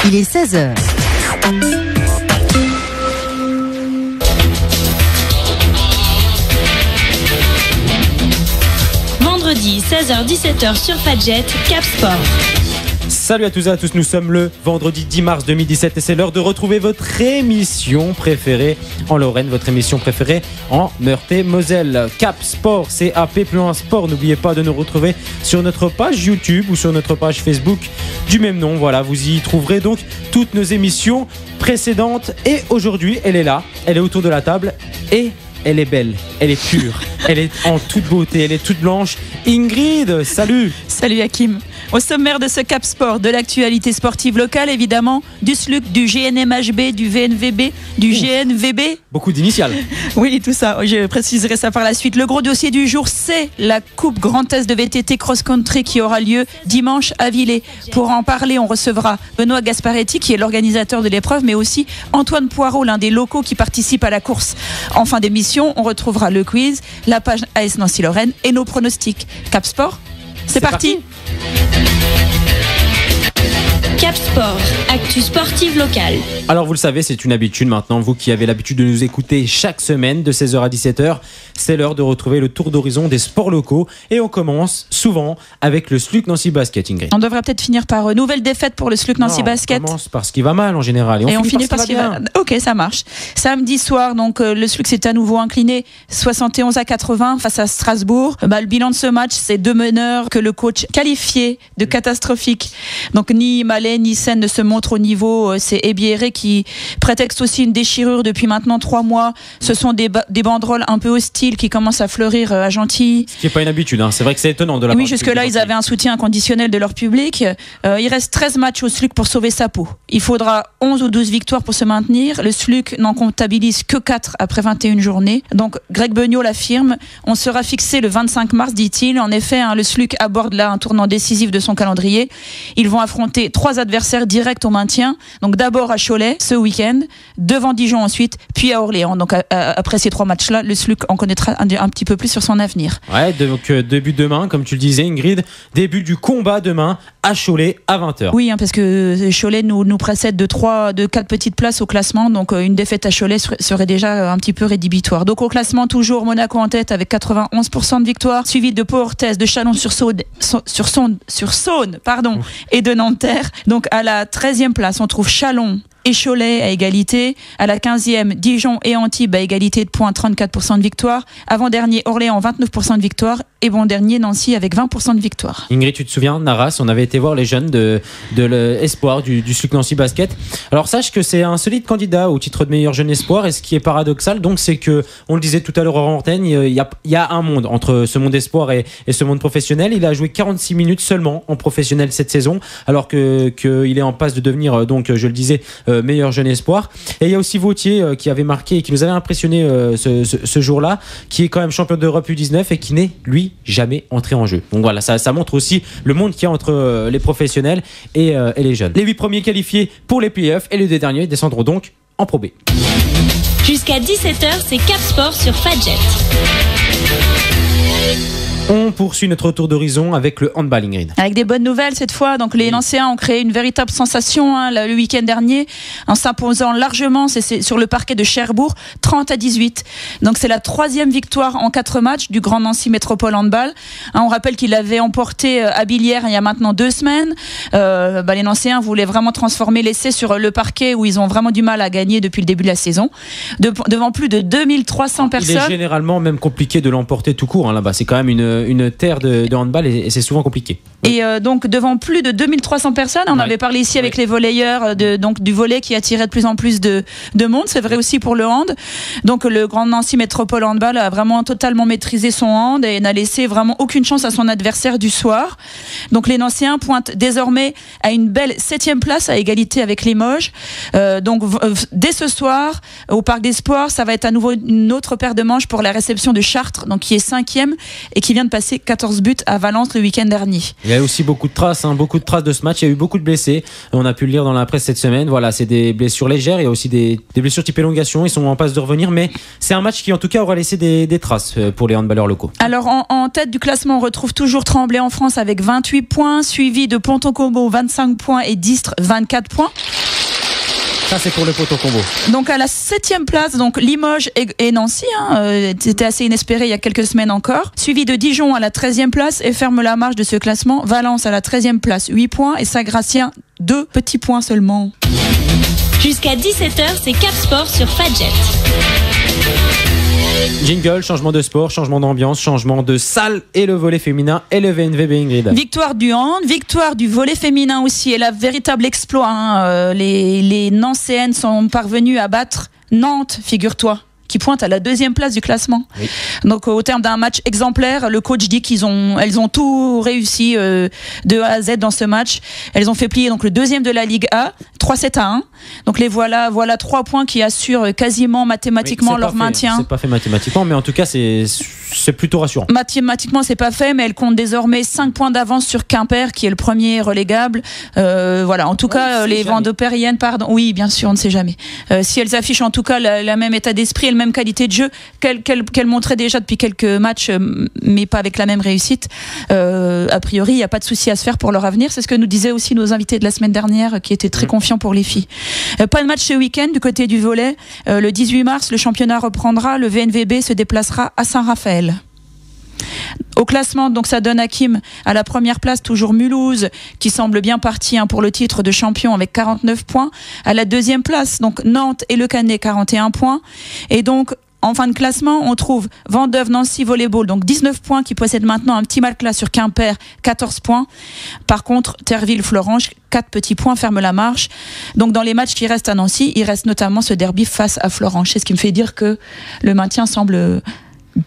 Il est 16h. Vendredi 16h-17h sur Fadjet, Cap Sport. Salut à tous et à tous, nous sommes le vendredi 10 mars 2017 et c'est l'heure de retrouver votre émission préférée en Lorraine, votre émission préférée en Meurthe-et-Moselle. Cap Sport, CAP plus loin sport. N'oubliez pas de nous retrouver sur notre page YouTube ou sur notre page Facebook du même nom. Voilà, vous y trouverez donc toutes nos émissions précédentes et aujourd'hui, elle est là, elle est autour de la table et elle est belle, elle est pure, elle est en toute beauté, elle est toute blanche. Ingrid, salut. Salut Hakim. Au sommaire de ce Cap Sport, de l'actualité sportive locale évidemment, du SLUC, du GNMHB, du VNVB, du GNVB. Beaucoup d'initiales. Oui, tout ça, je préciserai ça par la suite. Le gros dossier du jour, c'est la Coupe Grand Est de VTT Cross Country qui aura lieu dimanche à Villers. Pour en parler, on recevra Benoît Gasparetti qui est l'organisateur de l'épreuve, mais aussi Antoine Poirot, l'un des locaux qui participe à la course. En fin d'émission, on retrouvera le quiz, la page AS Nancy-Lorraine et nos pronostics. Cap Sport, c'est parti. Cap Sport, actu sportive locale. Alors vous le savez, c'est une habitude maintenant, vous qui avez l'habitude de nous écouter chaque semaine de 16h à 17h, c'est l'heure de retrouver le tour d'horizon des sports locaux et on commence souvent avec le SLUC Nancy Basket, Ingrid. On devrait peut-être finir par nouvelle défaite pour le SLUC Nancy Basket. On commence par ce qui va mal en général et on finit par ce qui va bien. Ok, ça marche. Samedi soir, donc le SLUC s'est à nouveau incliné 71-80 face à Strasbourg. Le bilan de ce match, c'est 2 meneurs que le coach qualifié de catastrophique. Donc ni Malais ni Seine ne se montrent au niveau. C'est Ebiéré qui prétexte aussi une déchirure depuis maintenant 3 mois. Ce sont des banderoles un peu hostiles qui commencent à fleurir à Gentilly. Ce qui n'est pas une habitude, hein. C'est vrai que c'est étonnant de la part. Oui, jusque-là, ils avaient un soutien inconditionnel de leur public. Il reste 13 matchs au SLUC pour sauver sa peau. Il faudra 11 ou 12 victoires pour se maintenir. Le SLUC n'en comptabilise que 4 après 21 journées. Donc, Greg Beugnot l'affirme. On sera fixé le 25 mars, dit-il. En effet, le SLUC aborde là un tournant décisif de son calendrier. Ils vont affronter 3 adversaires directs au maintien. Donc, d'abord à Cholet, ce week-end, devant Dijon ensuite, puis à Orléans. Donc, après ces 3 matchs-là, le SLUC en connaîtra un petit peu plus sur son avenir. Ouais, donc début demain, comme tu le disais, Ingrid, début du combat demain à Cholet à 20h. Oui, parce que Cholet nous précède de 4 petites places au classement. Donc, une défaite à Cholet serait déjà un petit peu rédhibitoire. Donc, au classement, toujours Monaco en tête avec 91% de victoire, suivi de Pau-Orthez, de Chalon-sur-Saône, et de Nanterre. Donc, à la 13e place, on trouve Chalon et Cholet à égalité. À la 15e, Dijon et Antibes à égalité de points, 34% de victoire. Avant-dernier, Orléans, 29% de victoire. Et bon dernier, Nancy avec 20% de victoire. Ingrid, tu te souviens, Naras, on avait été voir les jeunes de l'espoir du SLUC Nancy Basket. Alors sache que c'est un solide candidat au titre de meilleur jeune espoir. Et ce qui est paradoxal, donc, c'est que, on le disait tout à l'heure en antenne, il y a un monde entre ce monde espoir et ce monde professionnel. Il a joué 46 minutes seulement en professionnel cette saison, alors qu'il est en passe de devenir, donc, je le disais, meilleur jeune espoir. Et il y a aussi Vautier qui avait marqué et qui nous avait impressionné ce jour-là, qui est quand même champion d'Europe U19 et qui n'est, lui, jamais entré en jeu. Donc voilà, ça montre aussi le monde qu'il y a entre les professionnels et les jeunes. Les 8 premiers qualifiés pour les playoffs et les 2 derniers descendront donc en Pro B. Jusqu'à 17h, c'est Cap Sport sur Fadjet. On poursuit notre tour d'horizon avec le handball, Ingrid. Avec des bonnes nouvelles cette fois. Donc les Nancéens ont créé une véritable sensation le week-end dernier en s'imposant largement sur le parquet de Cherbourg 30-18. Donc c'est la 3e victoire en 4 matchs du Grand Nancy Métropole Handball. On rappelle qu'il avait emporté à Billières il y a maintenant 2 semaines. Les Nancéens voulaient vraiment transformer l'essai sur le parquet où ils ont vraiment du mal à gagner depuis le début de la saison. Devant plus de 2300 personnes. Il est généralement même compliqué de l'emporter tout court là-bas. C'est quand même une terre de handball et c'est souvent compliqué. Et donc devant plus de 2300 personnes, on avait parlé ici avec les volleyeurs donc du volley qui attirait de plus en plus de monde. C'est vrai aussi pour le hand. Donc le Grand Nancy Métropole Handball a vraiment totalement maîtrisé son hand et n'a laissé vraiment aucune chance à son adversaire du soir. Donc les Nancéens pointent désormais à une belle 7e place à égalité avec Limoges. Donc dès ce soir au Parc d'Espoir, ça va être à nouveau une autre paire de manches pour la réception de Chartres, donc qui est 5e et qui vient de passer 14 buts à Valence le week-end dernier. Il y a aussi beaucoup de traces de ce match. Il y a eu beaucoup de blessés. On a pu le lire dans la presse cette semaine. Voilà, c'est des blessures légères. Il y a aussi des blessures type élongation. Ils sont en passe de revenir, mais c'est un match qui en tout cas aura laissé des traces pour les handballeurs locaux. Alors en tête du classement, on retrouve toujours Tremblay en France avec 28 points, suivi de Ponton-Combo 25 points et d'Istres 24 points. Ça, c'est pour le poteau combo. Donc à la 7e place, donc Limoges et Nancy, c'était assez inespéré il y a quelques semaines encore. Suivi de Dijon à la 13e place et ferme la marche de ce classement. Valence à la 13e place, 8 points et Saint-Gratien, 2 petits points seulement. Jusqu'à 17h, c'est Cap Sport sur Fadjet. Jingle, changement de sport, changement d'ambiance, changement de salle et le volley féminin et le VNVB, Ingrid. Victoire du hand, victoire du volley féminin aussi et la véritable exploit. Les Nancéennes sont parvenues à battre Nantes, figure-toi, qui pointe à la 2e place du classement. Oui. Donc au terme d'un match exemplaire, le coach dit elles ont tout réussi de A à Z dans ce match. Elles ont fait plier donc le 2e de la Ligue A, 3-7-1. Donc les voilà 3 points qui assurent quasiment mathématiquement leur maintien. C'est pas fait mathématiquement, mais en tout cas c'est plutôt rassurant. Mathématiquement c'est pas fait, mais elles comptent désormais 5 points d'avance sur Quimper qui est le premier relégable. En tout cas les Vendôme-Périennes, oui bien sûr on ne sait jamais. Si elles affichent en tout cas la même état d'esprit, même qualité de jeu qu'elle montrait déjà depuis quelques matchs, mais pas avec la même réussite. A priori, il n'y a pas de souci à se faire pour leur avenir. C'est ce que nous disaient aussi nos invités de la semaine dernière, qui étaient très confiants pour les filles. Pas de match ce week-end du côté du volley. Le 18 mars, le championnat reprendra. Le VNVB se déplacera à Saint-Raphaël. Au classement, donc ça donne Hakim à la première place, toujours Mulhouse qui semble bien parti pour le titre de champion avec 49 points. À la 2e place, donc Nantes et Le Canet 41 points. Et donc en fin de classement, on trouve Vendeuve, Nancy Volleyball, donc 19 points, qui possède maintenant un petit malclas sur Quimper, 14 points. Par contre, Terville, Florange, 4 petits points, ferme la marche. Donc dans les matchs qui restent à Nancy, il reste notamment ce derby face à Florange. C'est ce qui me fait dire que le maintien semble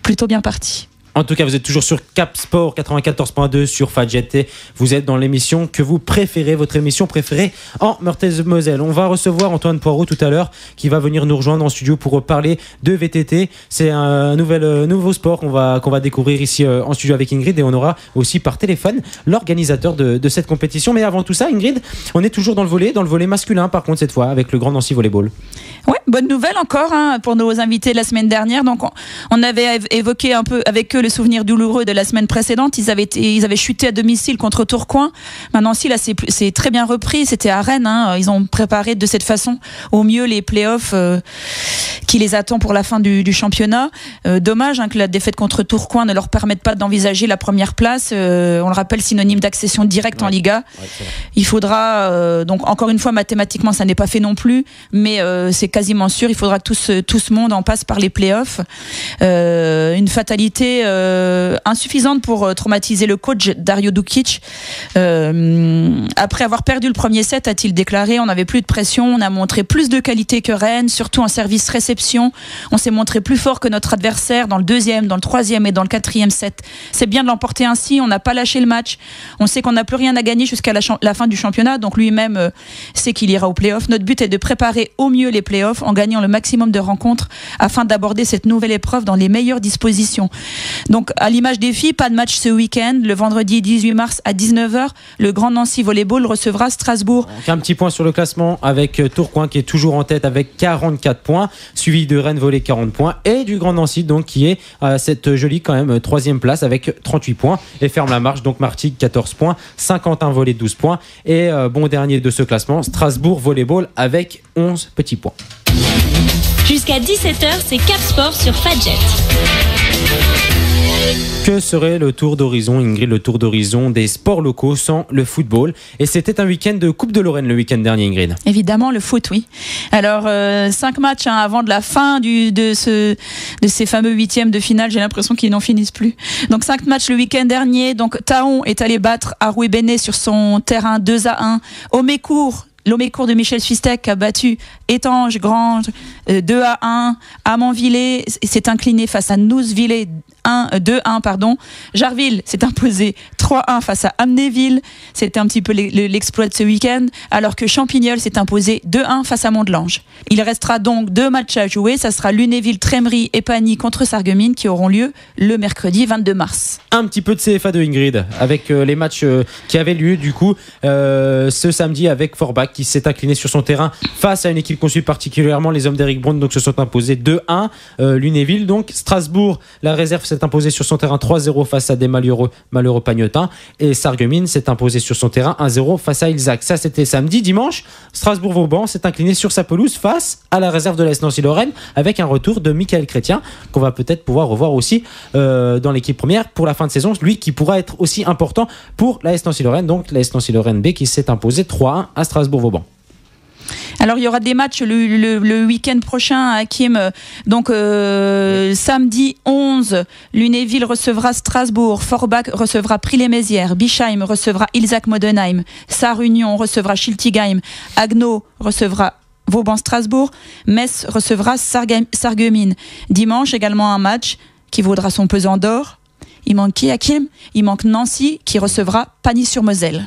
plutôt bien parti. En tout cas, vous êtes toujours sur Cap Sport 94.2 sur Fadjet. Vous êtes dans l'émission que vous préférez, votre émission préférée en Meurthe-et-Moselle. On va recevoir Antoine Poirot tout à l'heure qui va venir nous rejoindre en studio pour parler de VTT. C'est un nouveau sport qu'on va découvrir ici en studio avec Ingrid, et on aura aussi par téléphone l'organisateur de cette compétition. Mais avant tout ça, Ingrid, on est toujours dans le volley masculin par contre cette fois avec le Grand Nancy Volleyball. Ouais, bonne nouvelle encore pour nos invités la semaine dernière. Donc on avait évoqué un peu avec eux le souvenir douloureux de la semaine précédente. Ils avaient chuté à domicile contre Tourcoing. Maintenant, là, c'est très bien repris. C'était à Rennes. Ils ont préparé de cette façon au mieux les playoffs qui les attend pour la fin du championnat. Dommage que la défaite contre Tourcoing ne leur permette pas d'envisager la première place. On le rappelle, synonyme d'accession directe en Liga. Il faudra, donc encore une fois, mathématiquement, ça n'est pas fait non plus, mais c'est quasiment sûr. Il faudra que tout ce monde en passe par les playoffs. Une fatalité insuffisante pour traumatiser le coach Dario Dukic. Après avoir perdu le premier set, a-t-il déclaré, on n'avait plus de pression, on a montré plus de qualité que Rennes, surtout en service-réception. On s'est montré plus fort que notre adversaire dans le 2e, dans le 3e et dans le 4e set. C'est bien de l'emporter ainsi, on n'a pas lâché le match. On sait qu'on n'a plus rien à gagner jusqu'à la fin du championnat, donc lui-même sait qu'il ira aux playoffs. Notre but est de préparer au mieux les playoffs en gagnant le maximum de rencontres afin d'aborder cette nouvelle épreuve dans les meilleures dispositions. Donc à l'image des filles, pas de match ce week-end. Le vendredi 18 mars à 19h, le Grand Nancy Volleyball recevra Strasbourg. Donc un petit point sur le classement avec Tourcoing qui est toujours en tête avec 44 points, suivi de Rennes Volley 40 points et du Grand Nancy donc qui est à cette jolie quand même 3e place avec 38 points et ferme la marche. Donc Martigues 14 points, Saint-Quentin Volley 12 points et bon dernier de ce classement, Strasbourg Volleyball avec 11 petits points. Jusqu'à 17h, c'est Cap Sport sur Fadjet. Que serait le tour d'horizon, Ingrid, le tour d'horizon des sports locaux sans le football? Et c'était un week-end de Coupe de Lorraine le week-end dernier, Ingrid. Évidemment, le foot, oui. Alors, 5 matchs avant de la fin de ces fameux 8e de finale. J'ai l'impression qu'ils n'en finissent plus. Donc 5 matchs le week-end dernier. Donc Taon est allé battre Arouet-Bénet sur son terrain 2-1. L'Omécourt de Michel Swistek a battu Étanges Grange 2-1. Amanvillers s'est incliné face à Nouzevillers 2-1. Jarville s'est imposé 3-1 face à Amnéville. C'était un petit peu l'exploit de ce week-end. Alors que Champignol s'est imposé 2-1 face à Mont-de-Lange. Il restera donc 2 matchs à jouer. Ça sera Lunéville, Trémery et Pagny contre Sarreguemines qui auront lieu le mercredi 22 mars. Un petit peu de CFA de Ingrid avec les matchs qui avaient lieu du coup ce samedi avec Forbach Forbach qui s'est incliné sur son terrain face à une équipe qu'on suit particulièrement, les hommes d'Eric Braun, donc se sont imposés 2-1. Lunéville, donc Strasbourg, la réserve s'est imposée sur son terrain 3-0 face à des malheureux Pagnotins, et Sarreguemines s'est imposé sur son terrain 1-0 face à Ilzac. Ça, c'était samedi. Dimanche, Strasbourg-Vauban s'est incliné sur sa pelouse face à la réserve de l'AS Nancy-Lorraine, avec un retour de Michael Chrétien qu'on va peut-être pouvoir revoir aussi dans l'équipe première pour la fin de saison, lui qui pourra être aussi important pour l'AS Nancy-Lorraine, donc l'AS Nancy-Lorraine B qui s'est imposé 3-1 à Strasbourg-Vauban. Alors il y aura des matchs le week-end prochain, Hakim. Donc samedi 11, Lunéville recevra Strasbourg, Forbach recevra Prix-les-Mézières, Bischheim recevra Ilzac-Modenheim, Sarre-Union recevra Schiltigheim, Haguenau recevra Vauban-Strasbourg, Metz recevra Sarreguemines. Dimanche également un match qui vaudra son pesant d'or. Il manque qui, Hakim ? Il manque Nancy qui recevra Pagny-sur-Moselle.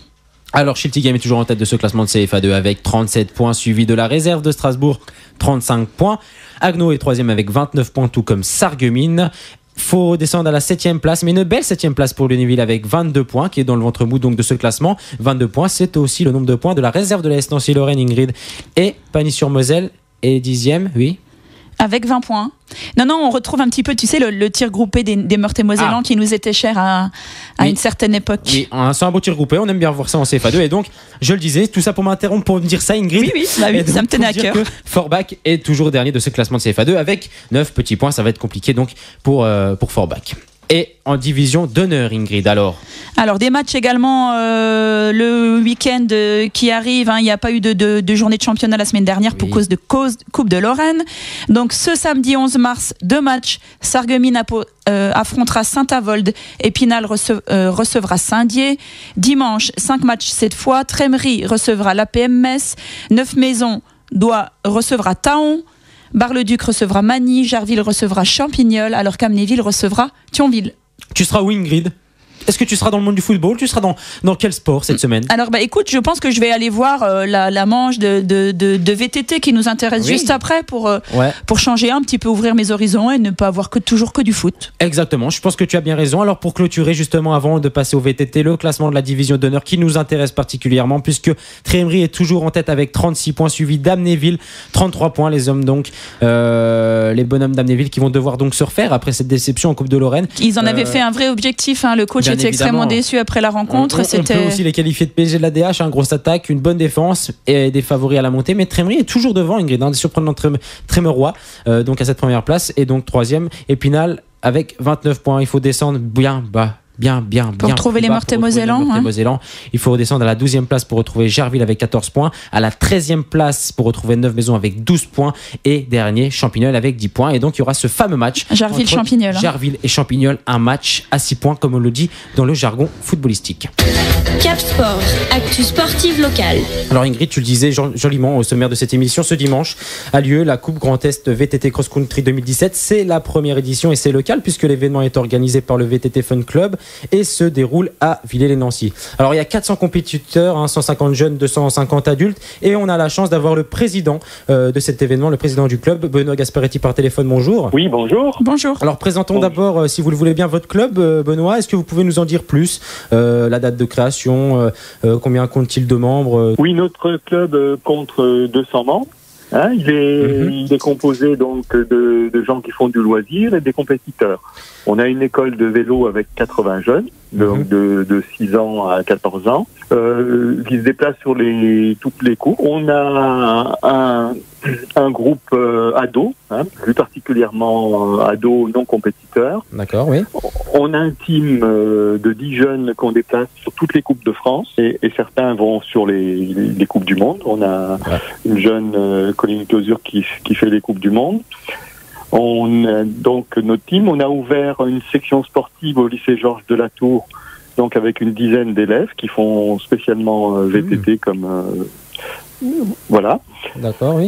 Alors Schiltigheim est toujours en tête de ce classement de CFA2 avec 37 points, suivi de la réserve de Strasbourg, 35 points. Haguenau est troisième avec 29 points, tout comme Sarreguemines. Faut descendre à la 7e place, mais une belle 7e place pour Lunéville avec 22 points, qui est dans le ventre mou donc de ce classement. 22 points, c'est aussi le nombre de points de la réserve de la Nancy-Lorraine, Ingrid. Et Pagny-sur-Moselle est 10e, oui. Avec 20 points. Non, on retrouve un petit peu, tu sais, le tir groupé des Meurthe-et-Mosellans qui nous était cher à une certaine époque. Oui, c'est un beau tir groupé, on aime bien voir ça en CFA2. Et donc, je le disais, tout ça pour m'interrompre pour me dire ça, Ingrid. Oui, ça me tenait à cœur. Forbach est toujours dernier de ce classement de CFA2 avec 9 petits points. Ça va être compliqué donc pour Forbach. Et en division d'honneur, Ingrid, alors des matchs également le week-end qui arrive. Il n'y a pas eu de journée de championnat la semaine dernière pour cause de Coupe de Lorraine. Donc ce samedi 11 mars, 2 matchs. Sarreguemines affrontera Saint-Avold. Épinal recevra Saint-Dié. Dimanche, 5 matchs cette fois. Trémery recevra l'APM Metz. Neuf-Maisons recevra Taon. Bar-le-Duc recevra Magny, Jarville recevra Champignol, alors qu'Amnéville recevra Thionville. Tu seras où, Ingrid ? Est-ce que tu seras dans le monde du football ? Tu seras dans quel sport cette semaine ? Alors écoute, je pense que je vais aller voir la manche de VTT qui nous intéresse juste après pour changer un petit peu, ouvrir mes horizons et ne pas avoir toujours que du foot. Exactement, je pense que tu as bien raison. Alors pour clôturer justement avant de passer au VTT, le classement de la division d'honneur qui nous intéresse particulièrement puisque Trémery est toujours en tête avec 36 points suivi d'Amnéville, 33 points. Les hommes donc, les bonhommes d'Amnéville qui vont devoir donc se refaire après cette déception en Coupe de Lorraine. Ils en avaient fait un vrai objectif, le coach était extrêmement déçu après la rencontre. On peut aussi les qualifier de PSG de la DH, grosse attaque, une bonne défense et des favoris à la montée. Mais Trémery est toujours devant, Ingrid, des surprenants Trémerois, donc à cette première place. Et donc troisième, Épinal avec 29 points. Il faut descendre bien bas. Bien pour retrouver les Meurthe-et-Mosellans. Il faut redescendre à la 12e place pour retrouver Jarville avec 14 points, à la 13e place pour retrouver Neuf-Maisons avec 12 points et dernier Champignol avec 10 points. Et donc il y aura ce fameux match Jarville-Champignol. Jarville et Champignol, un match à 6 points comme on le dit dans le jargon footballistique. Cap Sport, actu sportive locale. Alors Ingrid, tu le disais joliment au sommaire de cette émission, ce dimanche a lieu la Coupe Grand Est VTT Cross Country 2017. C'est la première édition et c'est local puisque l'événement est organisé par le VTT Fun Club et se déroule à Villers-les-Nancy. Alors il y a 400 compétiteurs, 150 jeunes, 250 adultes et on a la chance d'avoir le président de cet événement, le président du club, Benoît Gasparetti par téléphone. Bonjour. Oui, bonjour. Bonjour. Alors présentons d'abord, si vous le voulez bien, votre club, Benoît. Est-ce que vous pouvez nous en dire plus ? La date de création, combien compte-t-il de membres ? Oui, notre club compte 200 membres. Il est composé donc de gens qui font du loisir et des compétiteurs. On a une école de vélo avec 80 jeunes, donc de 6 ans à 14 ans, qui se déplacent sur toutes les cours. On a un groupe ados, plus particulièrement ados non compétiteurs. D'accord, oui. On a un team de 10 jeunes qu'on déplace sur toutes les coupes de France et certains vont sur les coupes du monde. On a une jeune Colline Closure qui fait les coupes du monde. On a donc notre team. On a ouvert une section sportive au lycée Georges de la Tour, donc avec une dizaine d'élèves qui font spécialement VTT comme voilà. D'accord, oui.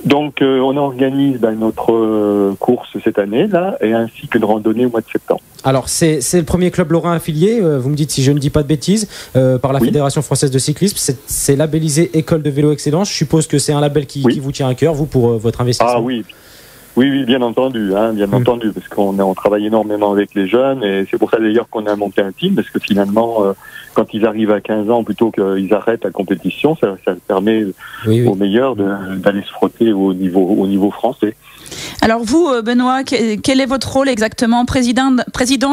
Donc on organise notre course cette année là et ainsi qu'une randonnée au mois de septembre. Alors c'est le premier club lorrain affilié, vous me dites si je ne dis pas de bêtises, par la Fédération française de cyclisme. C'est labellisé École de vélo excellence. Je suppose que c'est un label qui vous tient à cœur, vous, pour votre investissement. Ah oui. Oui, bien entendu, bien entendu, parce qu'on travaille énormément avec les jeunes, et c'est pour ça d'ailleurs qu'on a monté un team, parce que finalement, quand ils arrivent à 15 ans, plutôt qu'ils arrêtent la compétition, ça permet aux meilleurs d'aller se frotter au niveau français. Alors vous, Benoît, quel est votre rôle exactement, président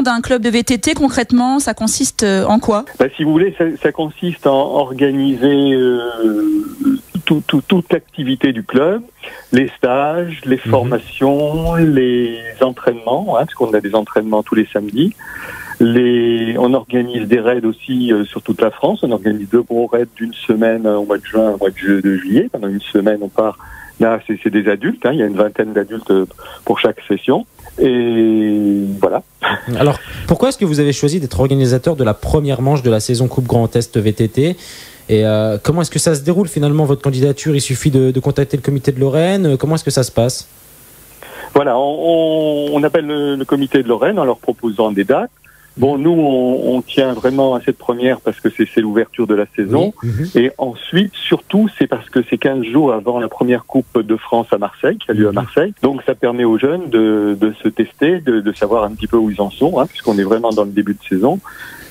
d'un club de VTT? Concrètement, ça consiste en quoi? Si vous voulez, ça consiste en organiser toute l'activité du club, les stages, les formations, les entraînements, parce qu'on a des entraînements tous les samedis. On organise des raids aussi sur toute la France. On organise 2 gros raids d'une semaine au mois de juin, au mois de juillet. Pendant une semaine, on part. Là, c'est des adultes. Il y a une vingtaine d'adultes pour chaque session. Et voilà. Alors, pourquoi est-ce que vous avez choisi d'être organisateur de la première manche de la saison Coupe Grand Est VTT? Et comment est-ce que ça se déroule finalement, votre candidature? Il suffit de contacter le comité de Lorraine. Comment est-ce que ça se passe? Voilà, on appelle le comité de Lorraine en leur proposant des dates. Bon, nous, on tient vraiment à cette première parce que c'est l'ouverture de la saison. Oui. Et ensuite, surtout, c'est parce que c'est 15 jours avant la première Coupe de France à Marseille, qui a lieu à Marseille. Donc, ça permet aux jeunes de se tester, de savoir un petit peu où ils en sont, puisqu'on est vraiment dans le début de saison.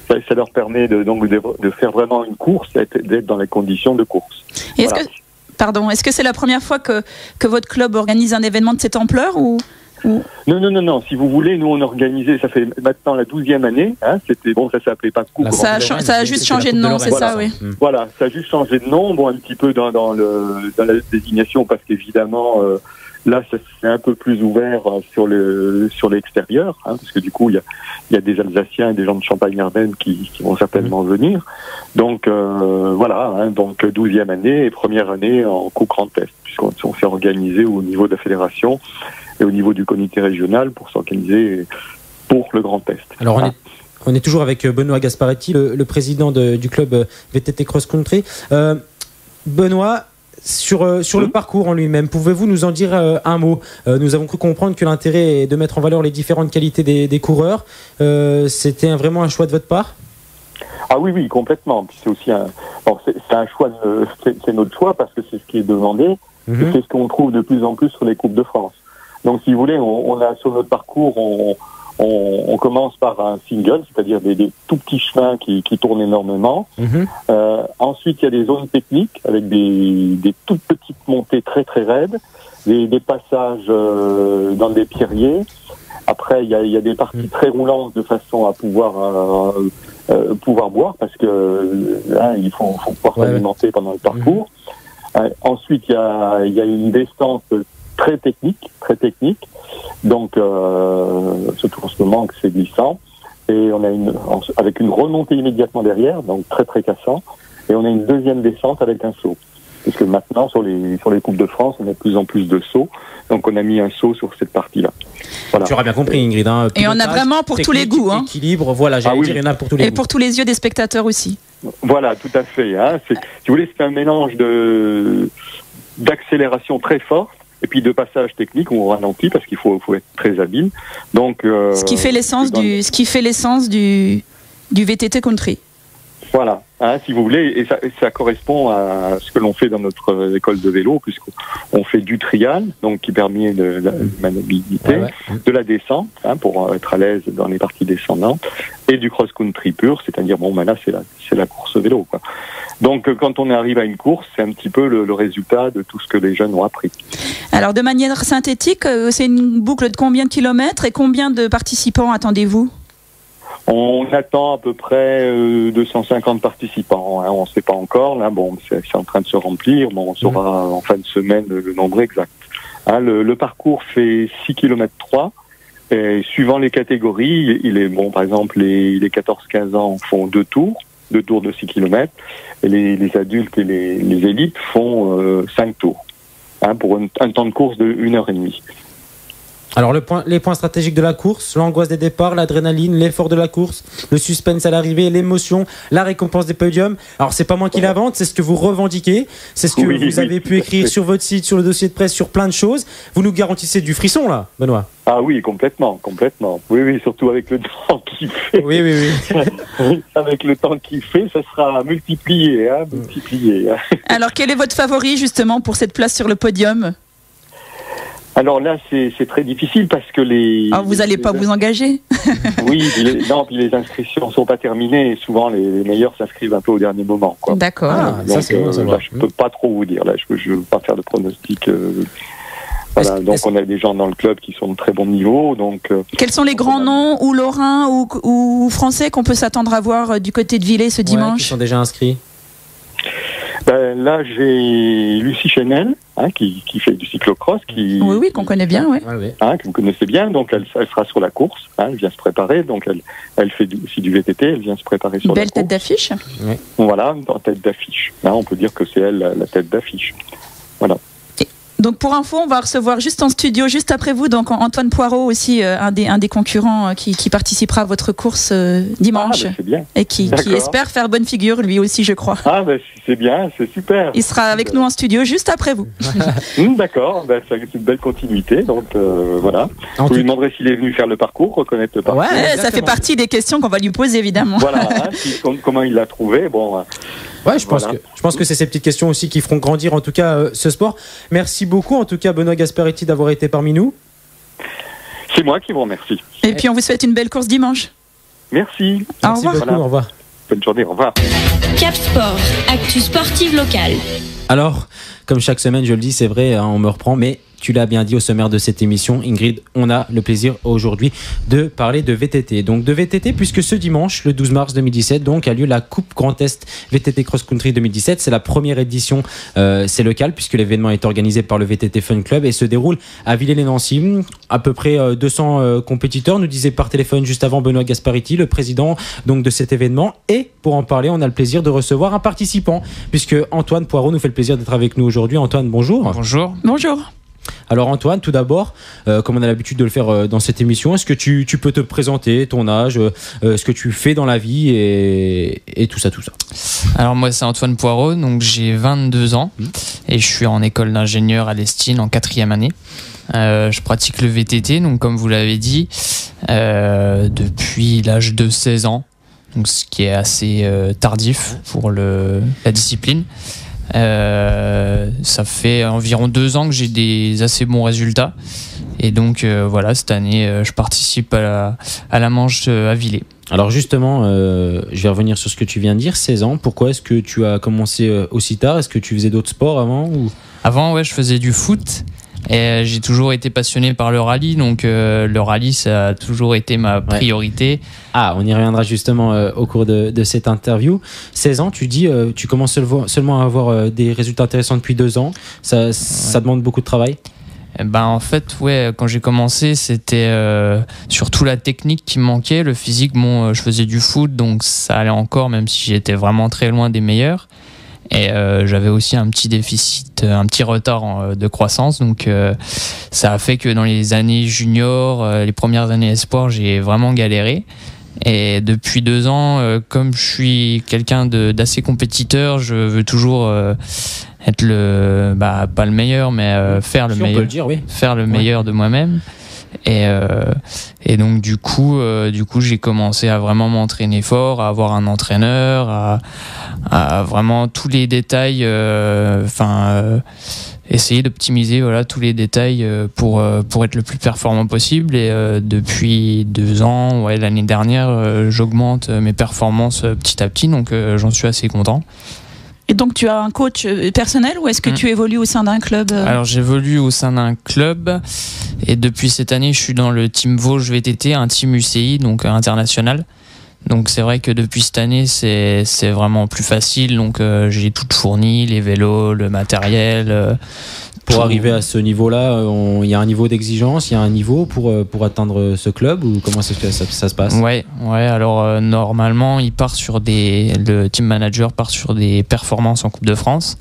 Ça leur permet de faire vraiment une course, d'être dans les conditions de course. Est-ce que c'est la première fois que votre club organise un événement de cette ampleur ou... Non. Si vous voulez, nous on organisait, ça fait maintenant la 12e année. C'était ça s'appelait pas Coupe. Ça a juste changé de nom, c'est ça, oui. Voilà, ça a juste changé de nom, un petit peu dans la désignation, parce qu'évidemment là c'est un peu plus ouvert sur l'extérieur, parce que du coup il y a des Alsaciens et des gens de Champagne-Ardenne qui vont certainement venir. Donc donc 12e année et première année en Coupe Grand Est, puisqu'on s'est organisé au niveau de la fédération et au niveau du comité régional pour s'organiser pour le Grand Est. Alors on est toujours avec Benoît Gasparetti, le président du club VTT Cross Country. Benoît, sur le parcours en lui-même, pouvez-vous nous en dire un mot? Nous avons cru comprendre que l'intérêt est de mettre en valeur les différentes qualités des coureurs. C'était vraiment un choix de votre part? Ah oui, complètement. C'est aussi c'est un choix, c'est notre choix parce que c'est ce qui est demandé. C'est ce qu'on trouve de plus en plus sur les Coupes de France. Donc, si vous voulez, on a sur notre parcours, on commence par un single, c'est-à-dire des tout petits chemins qui tournent énormément. Ensuite, il y a des zones techniques avec des toutes petites montées très très raides, des passages dans des pierriers. Après, il y a des parties très roulantes de façon à pouvoir boire, parce que il faut pouvoir s'alimenter pendant le parcours. Ensuite, il y a une descente très technique, donc surtout en ce moment que c'est glissant, et on a avec une remontée immédiatement derrière, donc très très cassant, et on a une deuxième descente avec un saut, parce que maintenant sur les Coupes de France on a de plus en plus de sauts, donc on a mis un saut sur cette partie-là. Voilà. Tu auras bien compris, Ingrid. Et on a vraiment pour tous les goûts. Équilibre, voilà, dire, il y en a pour tous les goûts. Et pour tous les yeux des spectateurs aussi. Voilà, tout à fait. Si vous voulez, c'est un mélange d'accélération très forte et puis de passage technique où on ralentit parce qu'il faut être très habile. Donc ce qui fait l'essence du VTT Country. Voilà, si vous voulez, et ça correspond à ce que l'on fait dans notre école de vélo, puisqu'on fait du trial, donc qui permet de la maniabilité, de la descente, pour être à l'aise dans les parties descendantes, et du cross-country pur, c'est-à-dire là c'est la course vélo, quoi. Donc quand on arrive à une course, c'est un petit peu le résultat de tout ce que les jeunes ont appris. Alors de manière synthétique, c'est une boucle de combien de kilomètres et combien de participants attendez-vous ? On attend à peu près 250 participants. On ne sait pas encore. Là, c'est en train de se remplir. On saura en fin de semaine le nombre exact. Le parcours fait 6 km 3. Et suivant les catégories, par exemple, les 14-15 ans font 2 tours de 6 km. Et les adultes et les élites font 5 tours. Pour un temps de course de 1h30. Alors les points stratégiques de la course, l'angoisse des départs, l'adrénaline, l'effort de la course, le suspense à l'arrivée, l'émotion, la récompense des podiums. Alors c'est pas moi qui l'invente, c'est ce que vous revendiquez, c'est ce que vous avez pu écrire sur votre site, sur le dossier de presse, sur plein de choses. Vous nous garantissez du frisson là, Benoît? Ah oui, complètement. Oui, surtout avec le temps qu'il fait. Oui. Avec le temps qu'il fait, ça sera multiplié. Alors quel est votre favori justement pour cette place sur le podium? Alors là, c'est très difficile parce que vous n'allez pas vous engager? Oui, puis les inscriptions ne sont pas terminées et souvent les meilleurs s'inscrivent un peu au dernier moment, quoi. D'accord. Donc là, je ne peux pas trop vous dire. Là, je ne veux pas faire de pronostic. Voilà, donc on a des gens dans le club qui sont de très bon niveau. Donc, quels sont les grands noms, ou lorrains ou français, qu'on peut s'attendre à voir du côté de Villers ce dimanche? Qui sont déjà inscrits? Là, j'ai Lucie Chenel, qui fait du cyclocross. Oui, qu'on connaît bien, oui. Que vous connaissez bien. Donc elle sera sur la course. Elle vient se préparer. Donc elle fait aussi du VTT. Elle vient se préparer sur la course. Belle tête d'affiche. Oui. Voilà, tête d'affiche. Là, on peut dire que c'est elle la tête d'affiche. Voilà. Donc pour info, on va recevoir juste en studio, juste après vous, donc Antoine Poirot aussi, un des concurrents qui participera à votre course dimanche. C'est bien. Et qui espère faire bonne figure, lui aussi, je crois. C'est bien, c'est super. Il sera avec nous en studio juste après vous. D'accord, c'est une belle continuité, donc voilà. Vous lui demanderez s'il est venu faire le parcours, reconnaître le parcours. Ouais, ça fait partie des questions qu'on va lui poser, évidemment. Voilà, comment il l'a trouvé, bon... Ouais, je pense que c'est ces petites questions aussi qui feront grandir en tout cas ce sport. Merci beaucoup en tout cas Benoît Gasparetti d'avoir été parmi nous. C'est moi qui vous remercie. Et puis on vous souhaite une belle course dimanche. Merci. Au revoir. Beaucoup, au revoir. Bonne journée, au revoir. Cap Sport, actu sportive locale. Alors, comme chaque semaine je le dis, c'est vrai, on me reprend, mais tu l'as bien dit au sommaire de cette émission, Ingrid, on a le plaisir aujourd'hui de parler de VTT. Donc de VTT, puisque ce dimanche, le 12 mars 2017, donc, a lieu la Coupe Grand Est VTT Cross Country 2017. C'est la première édition, c'est local, puisque l'événement est organisé par le VTT Fun Club et se déroule à Villers-lès-Nancy. À peu près 200 compétiteurs, nous disait par téléphone juste avant Benoît Gasparetti, le président donc de cet événement. Et pour en parler, on a le plaisir de recevoir un participant, puisque Antoine Poirot nous fait le plaisir d'être avec nous aujourd'hui. Antoine, bonjour. Bonjour. Bonjour. Alors Antoine, tout d'abord, comme on a l'habitude de le faire dans cette émission, est-ce que tu peux te présenter, ton âge, ce que tu fais dans la vie et tout ça. Alors moi c'est Antoine Poirot, donc j'ai 22 ans et je suis en école d'ingénieur à l'Estine en 4e année. Je pratique le VTT, donc comme vous l'avez dit, depuis l'âge de 16 ans, donc ce qui est assez tardif pour la discipline. Ça fait environ 2 ans que j'ai des assez bons résultats et donc voilà, cette année je participe à la manche à Villers. Alors justement, je vais revenir sur ce que tu viens de dire, 16 ans, pourquoi est-ce que tu as commencé aussi tard? Est-ce que tu faisais d'autres sports avant ou... Avant, ouais, je faisais du foot. Et j'ai toujours été passionné par le rallye, donc le rallye ça a toujours été ma priorité. Ah, on y reviendra justement au cours de cette interview. 16 ans, tu dis, tu commences seulement à avoir des résultats intéressants depuis 2 ans. Ça demande beaucoup de travail? En fait, quand j'ai commencé, c'était surtout la technique qui me manquait. Le physique, je faisais du foot, donc ça allait encore, même si j'étais vraiment très loin des meilleurs. Et j'avais aussi un petit déficit, un petit retard de croissance. Donc ça a fait que dans les années juniors, les premières années espoir, j'ai vraiment galéré. Et depuis 2 ans, comme je suis quelqu'un d'assez compétiteur, je veux toujours être pas le meilleur, mais faire le meilleur. On peut le dire, oui. Faire le meilleur de moi-même. Et donc du coup j'ai commencé à vraiment m'entraîner fort, à avoir un entraîneur, à vraiment tous les détails, essayer d'optimiser tous les détails pour être le plus performant possible. Et depuis 2 ans, l'année dernière, j'augmente mes performances petit à petit, donc j'en suis assez content. Et donc tu as un coach personnel ou est-ce que tu évolues au sein d'un club? Alors j'évolue au sein d'un club et depuis cette année je suis dans le team Vosges VTT, un team UCI, donc international. Donc c'est vrai que depuis cette année c'est vraiment plus facile, donc j'ai tout fourni, les vélos, le matériel. Pour arriver à ce niveau-là, il y a un niveau d'exigence, il y a un niveau pour atteindre ce club, ou comment ça se passe? Ouais. Alors normalement, le team manager part sur des performances en Coupe de France.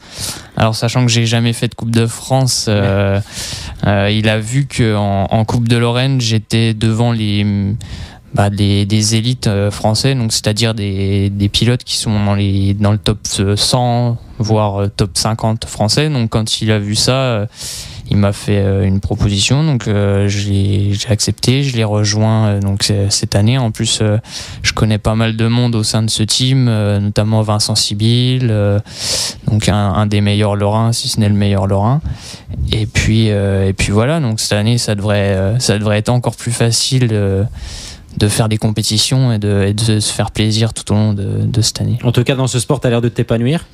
Alors sachant que j'ai jamais fait de Coupe de France, il a vu que en Coupe de Lorraine, j'étais devant des élites français, donc c'est-à-dire des pilotes qui sont dans le top 100 voire top 50 français. Donc quand il a vu ça, il m'a fait une proposition, donc j'ai accepté, je l'ai rejoint donc cette année. En plus, je connais pas mal de monde au sein de ce team, notamment Vincent Sibyl, donc un des meilleurs Lorrains, si ce n'est le meilleur Lorrain. Et puis voilà, donc cette année, ça devrait être encore plus facile de faire des compétitions et de se faire plaisir tout au long de cette année. En tout cas, dans ce sport, tu as l'air de t'épanouir.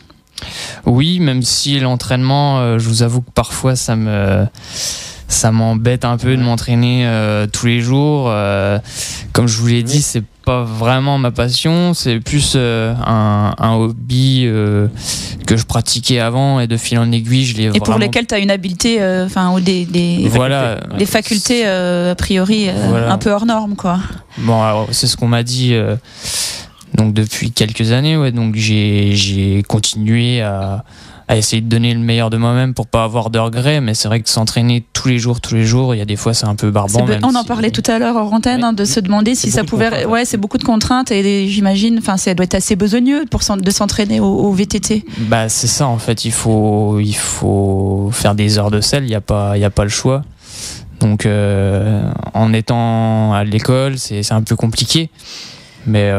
Oui, même si l'entraînement, je vous avoue que parfois ça m'embête un peu de m'entraîner tous les jours. Comme je vous l'ai dit, c'est pas vraiment ma passion, c'est plus un hobby que je pratiquais avant, et de fil en aiguille, je l'ai vraiment... Et pour lesquels tu as une habileté, ou des facultés a priori un peu hors normes, quoi. Bon, alors, c'est ce qu'on m'a dit donc depuis quelques années, ouais, donc j'ai continué à essayer de donner le meilleur de moi-même pour pas avoir de regrets, mais c'est vrai que s'entraîner tous les jours, il y a des fois c'est un peu barbant. On en parlait tout à l'heure hors antenne, de se demander si ça pouvait... Ouais, c'est beaucoup de contraintes, et j'imagine, ça doit être assez besogneux de s'entraîner au VTT. Bah c'est ça, en fait, il faut faire des heures de selle, il y a pas le choix. Donc en étant à l'école, c'est un peu compliqué. Mais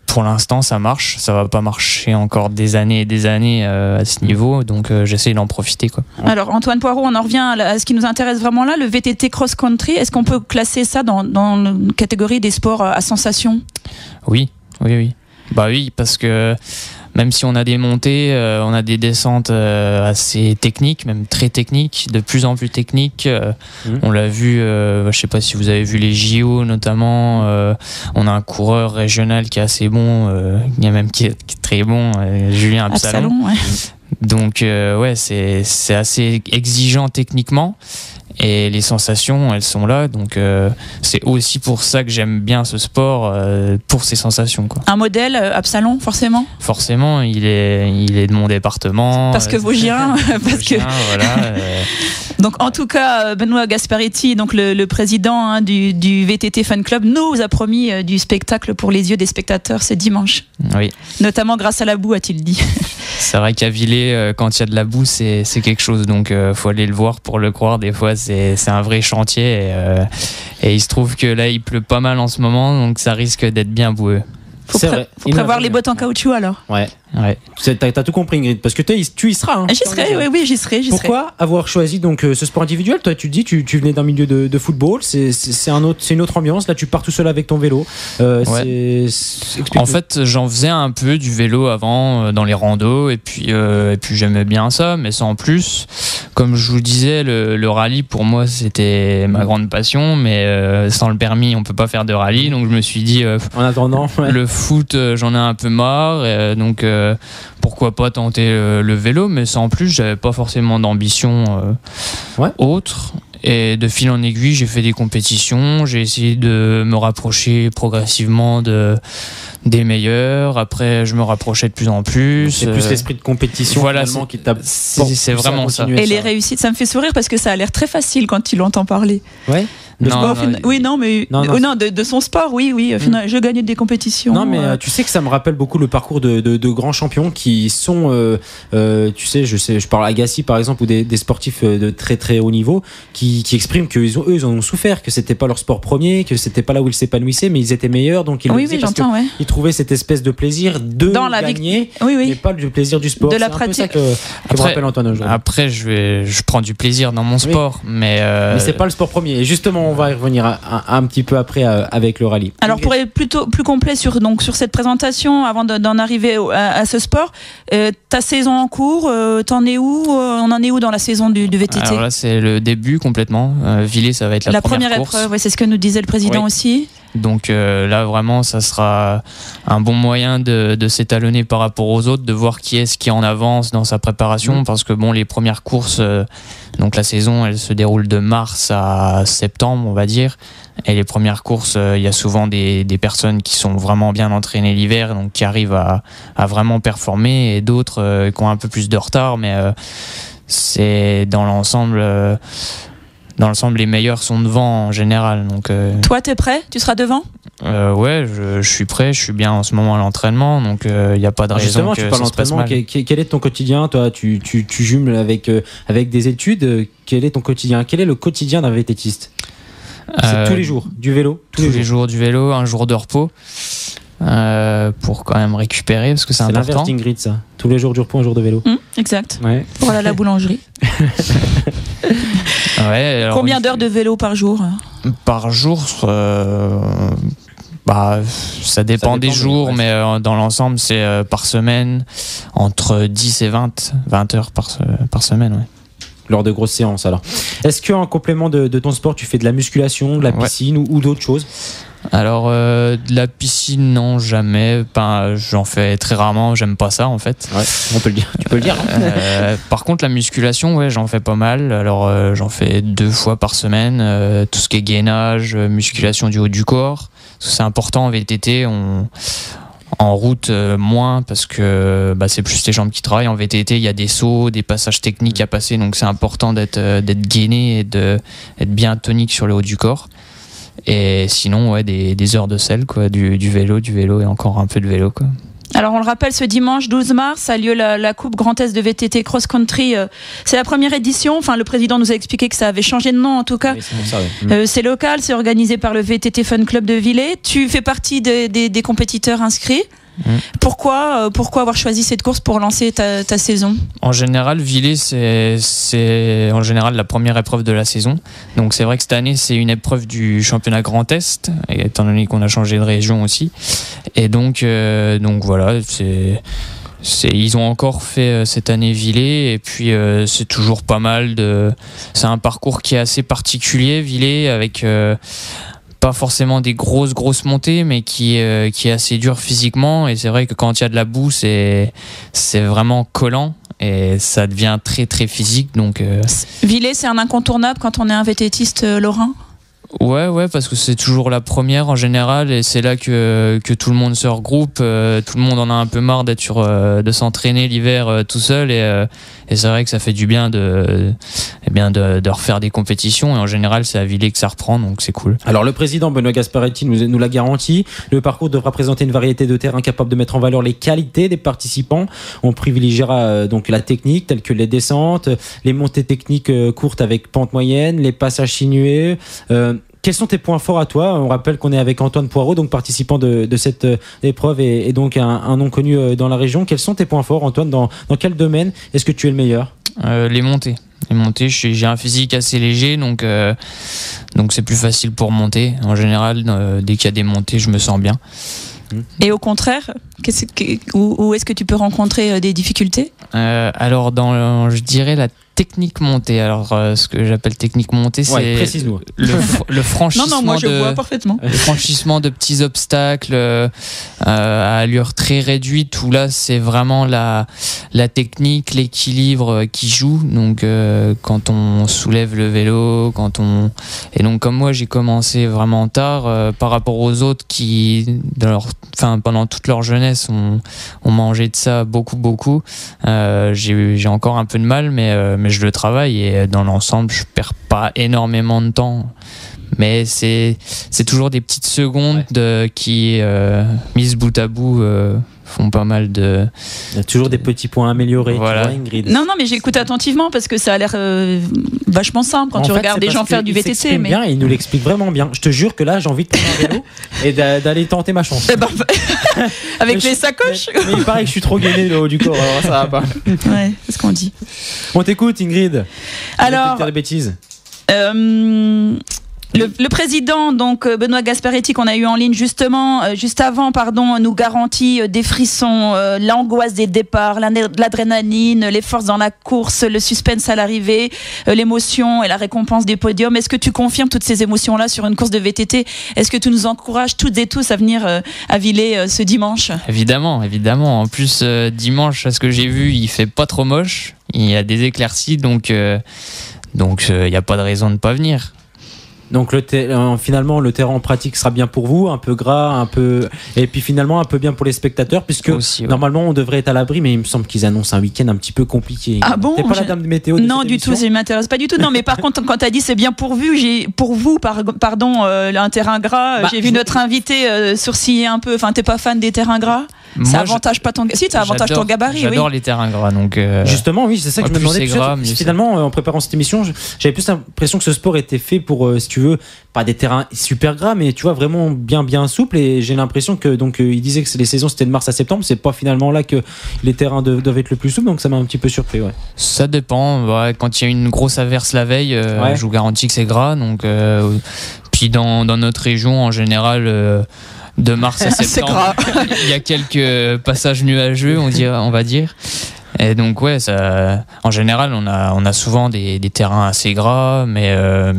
pour l'instant, ça marche. Ça va pas marcher encore des années et des années à ce niveau, donc j'essaie d'en profiter, quoi. Alors Antoine Poirot, on en revient à ce qui nous intéresse vraiment là, le VTT cross-country. Est-ce qu'on peut classer ça dans la catégorie des sports à sensation ? Oui. Bah oui, parce que même si on a des montées, on a des descentes assez techniques, même très techniques, de plus en plus techniques. On l'a vu, je sais pas si vous avez vu les JO notamment, on a un coureur régional qui est assez bon, il y a même qui est très bon, Julien Absalon. Ouais. Donc c'est assez exigeant techniquement. Et les sensations, elles sont là, donc c'est aussi pour ça que j'aime bien ce sport, pour ses sensations, quoi. Un modèle, Absalon, forcément. Forcément, il est de mon département. Parce que Vosgien, voilà. Donc en tout cas, Benoît Gasparetti, donc le président du VTT Fan Club, nous a promis du spectacle pour les yeux des spectateurs ce dimanche. Oui. Notamment grâce à la boue, a-t-il dit. C'est vrai qu'à Villers, quand il y a de la boue, c'est quelque chose, donc faut aller le voir pour le croire. Des fois, c'est un vrai chantier, et il se trouve que là, il pleut pas mal en ce moment, donc ça risque d'être bien boueux. Faut prévoir les bottes en caoutchouc alors. Ouais. T'as tout compris, Ingrid, parce que tu y seras. J'y serai, oui, j'y serai. Pourquoi avoir choisi donc ce sport individuel ? Toi, tu dis, tu venais d'un milieu de football, c'est une autre ambiance. Là, tu pars tout seul avec ton vélo. En fait, j'en faisais un peu du vélo avant dans les randos, et puis j'aimais bien ça, mais sans plus. Comme je vous disais, le rallye pour moi c'était ma grande passion, mais sans le permis, on peut pas faire de rallye, donc je me suis dit en attendant, le foot, j'en ai un peu marre, donc pourquoi pas tenter le vélo, mais sans plus, j'avais pas forcément d'ambition autre. Et de fil en aiguille, j'ai fait des compétitions, j'ai essayé de me rapprocher progressivement des meilleurs. Après, je me rapprochais de plus en plus. C'est plus l'esprit de compétition, voilà, qui t'a c'est vraiment ça. Et les réussites, ça me fait sourire parce que ça a l'air très facile quand tu l'entends parler. Ouais. De son sport, oui. Je gagnais des compétitions. Non, mais tu sais que ça me rappelle beaucoup le parcours de grands champions qui sont, je parle Agassi par exemple, ou des sportifs de très très haut niveau qui expriment qu'eux ils en ont souffert, que c'était pas leur sport premier, que c'était pas là où ils s'épanouissaient, mais ils étaient meilleurs, donc ils le faisaient parce qu'ils trouvaient cette espèce de plaisir de gagner, mais pas le plaisir du sport. De la pratique. C'est un peu ça que me rappelle Antoine aujourd'hui. Après, je prends du plaisir dans mon sport, mais c'est pas le sport premier. Et justement, on va y revenir un petit peu après avec le rallye. Alors pour être plutôt plus complet sur cette présentation, avant d'en arriver à ce sport, ta saison en cours, t'en es où on en est où dans la saison du VTT? Alors là, c'est le début complètement. Villers, ça va être la première course. Épreuve, c'est ce que nous disait le président aussi. Donc là, vraiment, ça sera un bon moyen de s'étalonner par rapport aux autres, de voir qui est-ce qui en avance dans sa préparation, parce que les premières courses, donc la saison, elle se déroule de mars à septembre, on va dire. Et les premières courses, il y a souvent des personnes qui sont vraiment bien entraînées l'hiver, donc qui arrivent à vraiment performer, et d'autres qui ont un peu plus de retard, mais c'est dans l'ensemble... dans l'ensemble, les meilleurs sont devant en général. Donc, Toi, t'es prêt? Tu seras devant? ouais, je suis prêt. Je suis bien en ce moment à l'entraînement, donc il n'y a pas de raison justement, que tu parles ça se passe d'entraînement. mal. Quel est ton quotidien? Toi, tu jumelles avec des études. Quel est ton quotidien? Quel est le quotidien d'un VTTiste? C'est tous les jours, du vélo? Tous les jours du vélo, un jour de repos. Pour quand même récupérer, parce que c'est important. C'est l'inverse d'Ingrid, ça. Tous les jours du repos, un jour de vélo. Exact. Ouais. Pour aller à la boulangerie. Ouais, alors, Combien d'heures de vélo par jour? Par jour, ça dépend des jours, ouais. mais dans l'ensemble, c'est par semaine, entre 10 et 20 heures par semaine. Ouais. Lors de grosses séances, alors. Est-ce qu'en complément de ton sport, tu fais de la musculation, de la piscine ou d'autres choses? Alors, de la piscine, non, jamais. J'en fais très rarement, j'aime pas ça en fait. Ouais, on peut le dire. Tu peux le dire. Par contre, la musculation, ouais, j'en fais pas mal. Alors, j'en fais 2 fois par semaine. Tout ce qui est gainage, musculation du haut du corps. C'est important en VTT. En route, moins, parce que c'est plus les jambes qui travaillent. En VTT, il y a des sauts, des passages techniques à passer. Donc, c'est important d'être gainé et d'être bien tonique sur le haut du corps. Et sinon, ouais, des heures de selle, quoi, du vélo et encore un peu de vélo, quoi. Alors on le rappelle, ce dimanche 12 mars a lieu la Coupe Grand Est de VTT Cross Country. C'est la première édition. Enfin, le président nous a expliqué que ça avait changé de nom en tout cas. Oui, c'est pour ça, ouais. C'est local, c'est organisé par le VTT Fun Club de Villers. Tu fais partie des compétiteurs inscrits. Pourquoi avoir choisi cette course pour lancer ta saison? En général, Villers, c'est en général la première épreuve de la saison. Donc c'est vrai que cette année, c'est une épreuve du championnat Grand Est, étant donné qu'on a changé de région aussi. Et donc voilà, ils ont encore fait cette année Villers, et puis c'est toujours pas mal c'est un parcours qui est assez particulier, Villers, avec pas forcément des grosses montées, mais qui est assez dur physiquement. Et c'est vrai que quand il y a de la boue, c'est vraiment collant et ça devient très très physique. Donc Villers, c'est un incontournable quand on est un VTTiste lorrain. Ouais, parce que c'est toujours la première en général, et c'est là que tout le monde se regroupe. Tout le monde en a un peu marre de s'entraîner l'hiver tout seul, et c'est vrai que ça fait du bien de refaire des compétitions, et en général c'est à Villers que ça reprend, donc c'est cool. Alors le président Benoît Gasparetti nous l'a garanti, le parcours devra présenter une variété de terrains capables de mettre en valeur les qualités des participants. On privilégiera donc la technique, telle que les descentes, les montées techniques courtes avec pente moyenne, les passages sinueux. Quels sont tes points forts à toi? On rappelle qu'on est avec Antoine Poirot, donc participant de cette épreuve, et donc un nom connu dans la région. Quels sont tes points forts, Antoine? Dans quel domaine est-ce que tu es le meilleur? Les montées, j'ai un physique assez léger, donc c'est plus facile pour monter. En général, dès qu'il y a des montées, je me sens bien. Et au contraire, où est-ce que tu peux rencontrer des difficultés? Alors, je dirais la technique montée. Alors, ce que j'appelle technique montée, c'est précise-nous. le franchissement. Non, moi je vois parfaitement. Le franchissement de petits obstacles à allure très réduite, où là, c'est vraiment la technique, l'équilibre qui joue. Donc, quand on soulève le vélo, et donc comme moi, j'ai commencé vraiment tard par rapport aux autres qui, pendant toute leur jeunesse, ont mangé de ça beaucoup. J'ai encore un peu de mal, mais je le travaille, et dans l'ensemble, je perds pas énormément de temps. Mais c'est toujours des petites secondes qui, mises bout à bout, font pas mal de... Il y a toujours des petits points améliorés, voilà. Tu vois, Ingrid. Non, mais j'écoute attentivement parce que ça a l'air vachement simple quand tu regardes des gens faire du VTT. Mais bien, il nous l'explique vraiment bien. Je te jure que là, j'ai envie de prendre un vélo et d'aller tenter ma chance. Avec les sacoches. Mais il paraît que je suis trop gainé le haut du corps, alors ça va pas. Ouais, c'est ce qu'on dit. On t'écoute, Ingrid. Alors, dire des bêtises. Le président, donc Benoît Gasparetti, qu'on a eu en ligne juste avant, nous garantit des frissons, l'angoisse des départs, l'adrénaline, les forces dans la course, le suspense à l'arrivée, l'émotion et la récompense des podiums. Est-ce que tu confirmes toutes ces émotions-là sur une course de VTT? Est-ce que tu nous encourages toutes et tous à venir à Villers ce dimanche? Évidemment. En plus, dimanche, à ce que j'ai vu, il fait pas trop moche. Il y a des éclaircies, donc il n'y a pas de raison de ne pas venir. Donc finalement le terrain en pratique sera bien pour vous, un peu gras, et puis finalement un peu bien pour les spectateurs, puisque aussi, normalement on devrait être à l'abri, mais il me semble qu'ils annoncent un week-end un petit peu compliqué. Ah bon? T'es pas la dame de météo de Non, du tout, ça m'intéresse pas du tout. Non, mais par contre, quand t'as dit c'est bien pourvu, pour vous, un terrain gras. J'ai vu notre invité sourciller un peu. Enfin, t'es pas fan des terrains gras? Ça avantage pas ton. Si, ça avantage ton gabarit. J'adore les terrains gras, donc. Justement, oui, c'est ça que je me demandais. Finalement, en préparant cette émission, j'avais plus l'impression que ce sport était fait pour, si tu veux, pas des terrains super gras, mais tu vois, vraiment bien souple. Et j'ai l'impression que il disait que les saisons c'était de mars à septembre. C'est pas finalement là que les terrains doivent être le plus souples, donc ça m'a un petit peu surpris. Ouais. Ça dépend. Ouais, quand il y a une grosse averse la veille, je vous garantis que c'est gras. Donc, puis dans notre région en général. De mars à septembre, il y a quelques passages nuageux, on va dire. Et donc ouais, en général, on a souvent des terrains assez gras, mais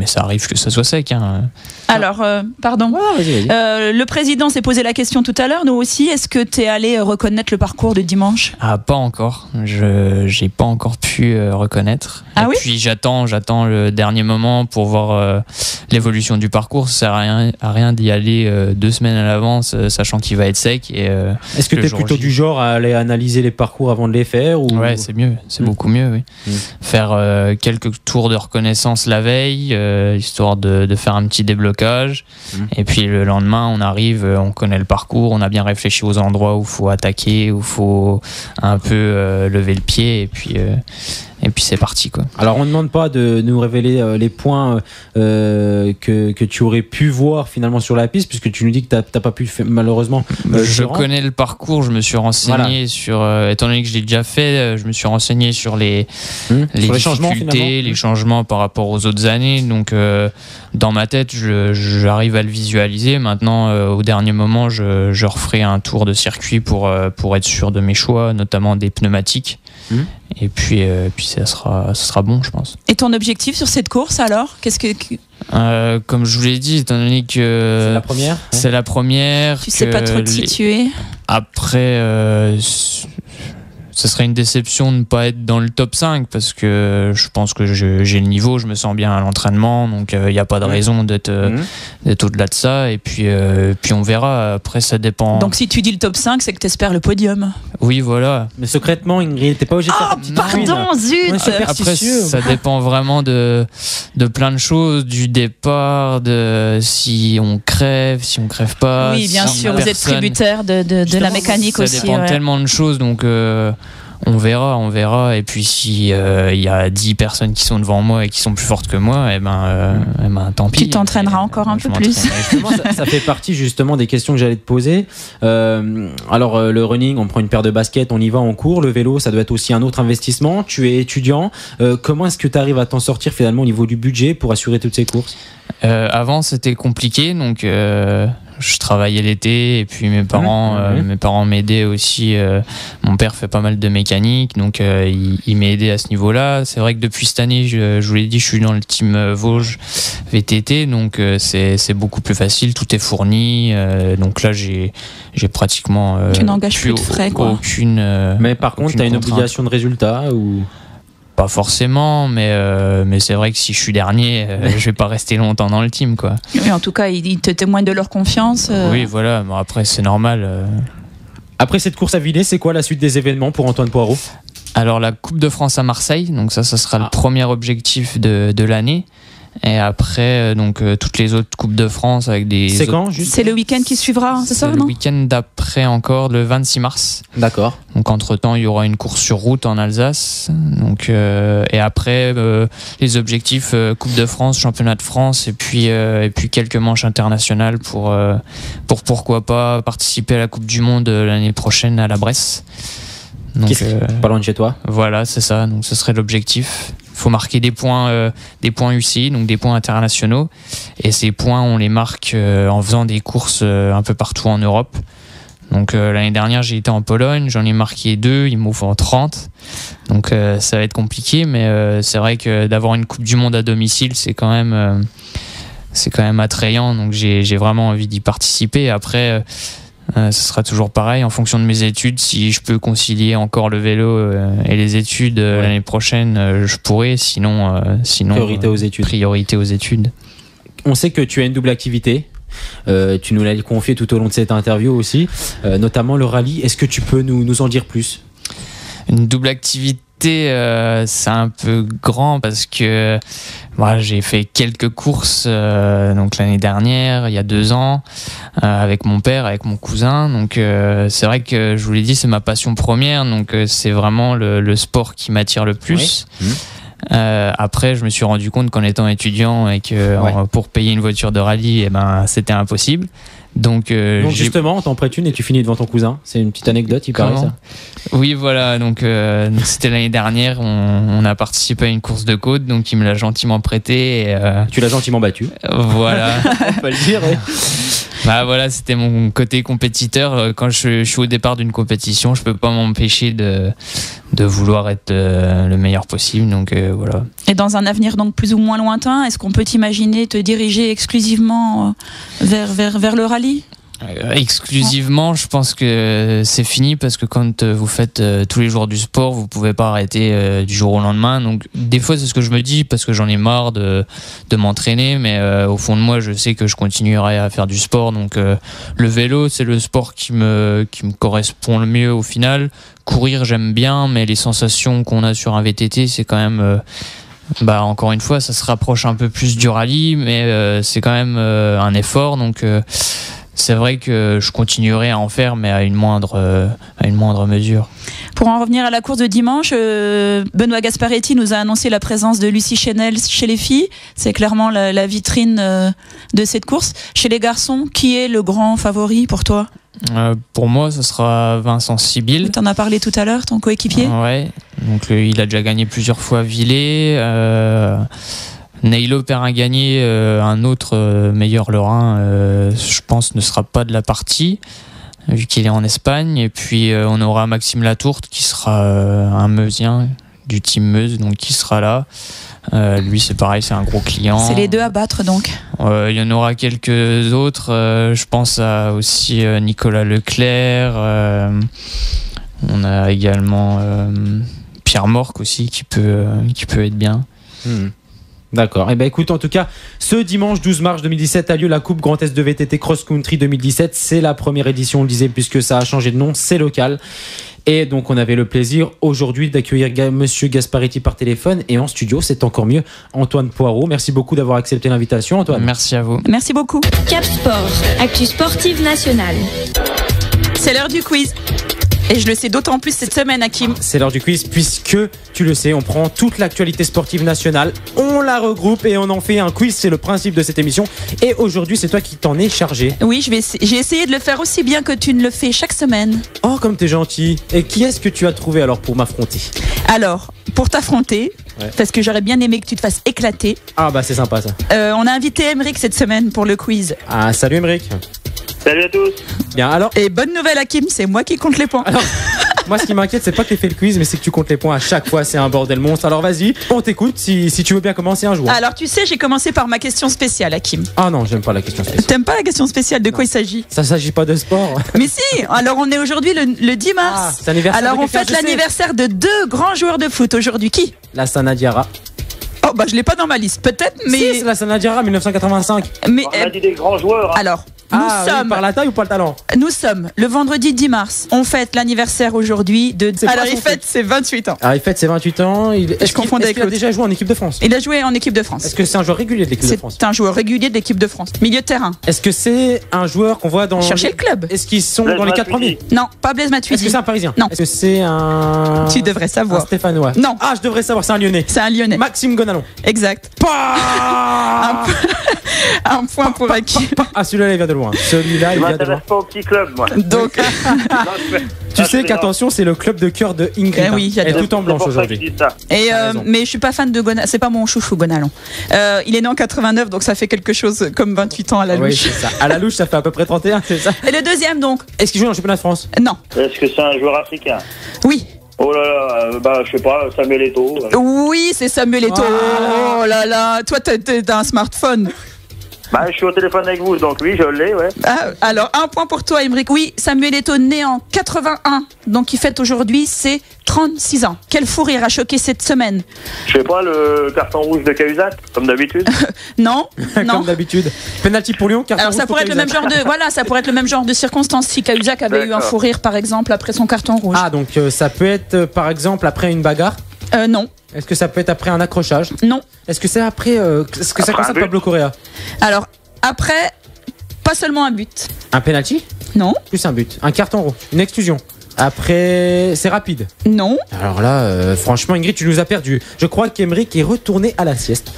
ça arrive que ça soit sec. Hein. Alors, pardon. Vas-y. Le président s'est posé la question tout à l'heure, nous aussi. Est-ce que tu es allé reconnaître le parcours de dimanche? Ah, pas encore. J'ai pas encore pu reconnaître. Ah oui? Puis j'attends le dernier moment pour voir l'évolution du parcours. Ça sert à rien d'y aller 2 semaines à l'avance, sachant qu'il va être sec. Est-ce que tu es plutôt du genre à aller analyser les parcours avant de les faire ou... Ouais, c'est mieux. C'est beaucoup mieux, oui. Faire quelques tours de reconnaissance la veille, histoire de faire un petit déblocage. Et puis le lendemain, on arrive, on connaît le parcours, on a bien réfléchi aux endroits où il faut attaquer, où il faut un peu lever le pied, et puis c'est parti, quoi. Alors on ne demande pas de nous révéler les points que tu aurais pu voir finalement sur la piste, puisque tu nous dis que tu n'as pas pu malheureusement. Je connais le parcours, je me suis renseigné sur, étant donné que je l'ai déjà fait, je me suis renseigné sur les difficultés, les changements par rapport aux autres années. Donc dans ma tête, j'arrive à le visualiser. Maintenant, au dernier moment, je referai un tour de circuit pour être sûr de mes choix, notamment des pneumatiques. Et puis ça sera bon, je pense. Et ton objectif sur cette course alors? Comme je vous l'ai dit, étant donné que c'est la première, tu sais pas trop te situer. Après, ce serait une déception de ne pas être dans le top 5, parce que je pense que j'ai le niveau, je me sens bien à l'entraînement, donc il n'y a pas de raison d'être au-delà de ça. Et puis on verra, après ça dépend. Donc si tu dis le top 5, c'est que tu espères le podium. Oui, voilà. Mais secrètement, Ingrid, t'es pas obligé de faire une petite pardon, zut. Après, ça dépend vraiment de plein de choses, du départ, de si on crève pas. Oui, bien sûr, vous êtes tributaire de la mécanique aussi. Ça dépend tellement de choses, donc on verra. Et puis si il y a 10 personnes qui sont devant moi et qui sont plus fortes que moi, tant pis. Tu t'entraîneras encore un peu plus. Ça fait partie justement des questions que j'allais te poser. Alors le running, on prend une paire de baskets, on y va, on court. Le vélo, ça doit être aussi un autre investissement. Tu es étudiant. Comment est-ce que tu arrives à t'en sortir finalement au niveau du budget pour assurer toutes ces courses? Avant, c'était compliqué, donc je travaillais l'été, et puis mes parents m'aidaient aussi. Mon père fait pas mal de mécanique, donc il m'a aidé à ce niveau-là. C'est vrai que depuis cette année, je vous l'ai dit, je suis dans le team Vosges VTT, donc c'est beaucoup plus facile, tout est fourni. Donc là, j'ai pratiquement tu n'engages plus de frais, quoi. Aucune. Mais par contre, tu as une obligation de résultat ou? Pas forcément, mais c'est vrai que si je suis dernier, je vais pas rester longtemps dans le team, quoi. Oui, en tout cas, ils te témoignent de leur confiance. Oui, voilà. Bon, après, c'est normal. Après cette course à Villers, c'est quoi la suite des événements pour Antoine Poirot? Alors, la Coupe de France à Marseille, donc ça sera le premier objectif de l'année. Et après, toutes les autres Coupes de France avec des. C'est quand juste? C'est le week-end qui suivra, c'est ça, non? Le week-end d'après encore, le 26 mars. D'accord. Donc entre-temps, il y aura une course sur route en Alsace. Donc, et après, les objectifs Coupe de France, Championnat de France, et puis quelques manches internationales pour pourquoi pas participer à la Coupe du Monde l'année prochaine à la Bresse. Donc, pas loin de chez toi. Voilà, c'est ça. Donc ce serait l'objectif. Il faut marquer des points UCI, donc des points internationaux. Et ces points, on les marque en faisant des courses un peu partout en Europe. Donc l'année dernière, j'ai été en Pologne, j'en ai marqué 2, il m'en faut 30. Donc ça va être compliqué, mais c'est vrai que d'avoir une Coupe du Monde à domicile, c'est quand même attrayant. Donc j'ai vraiment envie d'y participer. Après, ce sera toujours pareil en fonction de mes études. Si je peux concilier encore le vélo et les études l'année prochaine, je pourrai. Sinon, priorité aux études. Priorité aux études. On sait que tu as une double activité. Tu nous l'as confié tout au long de cette interview aussi, notamment le rallye. Est-ce que tu peux nous en dire plus? Une double activité, c'est un peu grand parce que moi j'ai fait quelques courses donc l'année dernière, il y a 2 ans, avec mon père, avec mon cousin. Donc c'est vrai que je vous l'ai dit, c'est ma passion première. Donc c'est vraiment le sport qui m'attire le plus. Oui. Après, je me suis rendu compte qu'en étant étudiant et que pour payer une voiture de rallye, c'était impossible. Donc justement, t'en prêtes une et tu finis devant ton cousin. C'est une petite anecdote, il paraît ça. Oui, voilà. Donc c'était l'année dernière. On a participé à une course de côte, donc il me l'a gentiment prêté. Et, tu l'as gentiment battu. Voilà. On peut le dire. Ouais. Bah voilà, c'était mon côté compétiteur. Quand je suis au départ d'une compétition, je peux pas m'empêcher de vouloir être le meilleur possible. Donc voilà. Et dans un avenir donc plus ou moins lointain, est-ce qu'on peut t'imaginer te diriger exclusivement vers le rallye? Exclusivement, je pense que c'est fini parce que quand vous faites tous les jours du sport, vous pouvez pas arrêter du jour au lendemain. Donc des fois c'est ce que je me dis parce que j'en ai marre de m'entraîner, mais au fond de moi je sais que je continuerai à faire du sport. Donc le vélo c'est le sport qui me correspond le mieux au final. Courir j'aime bien, mais les sensations qu'on a sur un VTT c'est quand même encore une fois ça se rapproche un peu plus du rallye, mais c'est quand même un effort. Donc c'est vrai que je continuerai à en faire, mais à une moindre mesure. Pour en revenir à la course de dimanche, Benoît Gasparetti nous a annoncé la présence de Lucie Chenel chez les filles. C'est clairement la vitrine de cette course. Chez les garçons, qui est le grand favori pour toi? Pour moi, ce sera Vincent Sibyl. Tu en as parlé tout à l'heure, ton coéquipier. Ouais, donc il a déjà gagné plusieurs fois Villers. Nailo Perrin-Gagné, un autre meilleur Lorrain, je pense ne sera pas de la partie vu qu'il est en Espagne. Et puis on aura Maxime Latourte qui sera un Meusien du team Meuse, donc qui sera là. Lui c'est pareil, c'est un gros client. C'est les deux à battre donc. Il y en aura quelques autres. Je pense à aussi Nicolas Leclerc. On a également Pierre Morque aussi qui peut être bien. D'accord. Eh ben écoute, en tout cas, ce dimanche 12 mars 2017 a lieu la Coupe Grand Est de VTT Cross Country 2017. C'est la première édition, on le disait, puisque ça a changé de nom, c'est local. Et donc on avait le plaisir aujourd'hui d'accueillir Monsieur Gasparetti par téléphone et en studio, c'est encore mieux, Antoine Poirot. Merci beaucoup d'avoir accepté l'invitation, Antoine. Merci à vous. Merci beaucoup. Cap Sport, actu sportive nationale. C'est l'heure du quiz. Et je le sais d'autant plus cette semaine, Hakim. C'est l'heure du quiz puisque, tu le sais, on prend toute l'actualité sportive nationale, on la regroupe et on en fait un quiz. C'est le principe de cette émission. Et aujourd'hui, c'est toi qui t'en es chargé. Oui, j'ai essayé de le faire aussi bien que tu ne le fais chaque semaine. Oh, comme t'es gentil. Et qui est-ce que tu as trouvé alors pour m'affronter? Alors, pour t'affronter, parce que j'aurais bien aimé que tu te fasses éclater. Ah bah c'est sympa ça. On a invité Emeric cette semaine pour le quiz. Ah, salut Emeric. Salut à tous. Bien, alors. Et bonne nouvelle, Hakim, c'est moi qui compte les points. Alors, moi, ce qui m'inquiète, c'est pas que tu aies fait le quiz, mais c'est que tu comptes les points à chaque fois. C'est un bordel monstre. Alors, vas-y, on t'écoute si tu veux bien commencer un jour. Alors, tu sais, j'ai commencé par ma question spéciale, Hakim. Ah non, j'aime pas la question spéciale. T'aimes pas la question spéciale? De quoi il s'agit? Ça s'agit pas de sport. Mais si. Alors, on est aujourd'hui le 10 mars. Ah, c'est l'anniversaire. Alors, on fête l'anniversaire de 2 grands joueurs de foot aujourd'hui. Qui? La Sana Diarra. Oh, bah, je l'ai pas dans ma liste. Peut-être, mais. Si, c'est la Sana Diarra, 1985. Mais. On a dit des grands joueurs. Hein. Alors. Nous sommes, oui, par la taille ou par le talent? Nous sommes le vendredi 10 mars. On fête l'anniversaire aujourd'hui de. Alors il fête ses 28 ans. Alors il fête ses 28 ans. Je confonds avec l'autre. Il a déjà joué en équipe de France? Il a joué en équipe de France. Est-ce que c'est un joueur régulier de l'équipe de France? C'est un joueur régulier de l'équipe de France. Milieu de terrain. Est-ce que c'est un joueur qu'on voit dans. Cherchez le club. Est-ce qu'ils sont dans les 4 premiers? Non, pas Blaise Matuidi. Est-ce que c'est un Parisien? Non. Est-ce que c'est un. Tu devrais savoir. Un Stéphanois? Non. Ah, je devrais savoir, c'est un Lyonnais. C'est un Lyonnais. Maxime Gonalon. Exact. Un point pour Hakim. Ah, celui-là, il vient de loin. Celui-là, il vient de loin. Pas au petit club, moi. Donc. Tu sais qu'attention, c'est le club de cœur de Ingrid. Oui, elle est tout en blanche aujourd'hui. Et mais je suis pas fan de Gonalon. C'est pas mon chouchou Gonalon. Il est né en 89, donc ça fait quelque chose comme 28 ans à la louche. Oui, c'est ça. À la louche, ça fait à peu près 31, c'est ça. Et le deuxième donc. Est-ce qu'il joue dans le championnat de France? Non. Est-ce que c'est un joueur africain? Oui. Oh là là, je sais pas, Samuel Eto'o. Oui, c'est Samuel Eto'o. Oh là là, toi t'as un smartphone. Bah, je suis au téléphone avec vous, donc oui, je l'ai, ouais. Alors, 1 point pour toi, Aymeric. Oui, Samuel Eto'o, né en 81, donc il fête aujourd'hui ses 36 ans. Quel fou rire a choqué cette semaine? Je sais pas, le carton rouge de Cahuzac, comme d'habitude. Non, non. Comme d'habitude. Penalty pour Lyon, carton Alors rouge ça pour pourrait être le même Cahuzac. genre de ça pourrait être le même genre de circonstance si Cahuzac avait eu un D'accord. fou rire par exemple après son carton rouge. Ah, donc ça peut être par exemple après une bagarre. Non, Est-ce que ça peut être après un accrochage? non. Est-ce que c'est après. Est-ce que ça Après un concerne but. Pablo Correa? Alors après, pas seulement un but. Un penalty? Non, Plus un but. Un carton rouge. Une exclusion. Après, c'est rapide. non. Alors là, franchement, Ingrid, tu nous as perdu. Je crois qu'Aymeric est retourné à la sieste.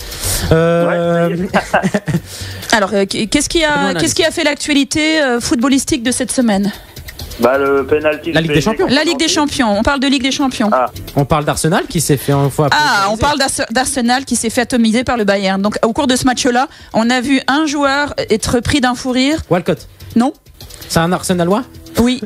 Alors qu'est-ce qui a fait l'actualité footballistique de cette semaine? Bah, le penalty. La Ligue des Champions. La Ligue des Champions. On parle de Ligue des Champions. Ah. On parle d'Arsenal qui s'est fait une fois. On parle d'Arsenal qui s'est fait atomiser par le Bayern. Donc au cours de ce match-là, on a vu un joueur être pris d'un fou rire. Walcott. Non. C'est un Arsenalois? Oui.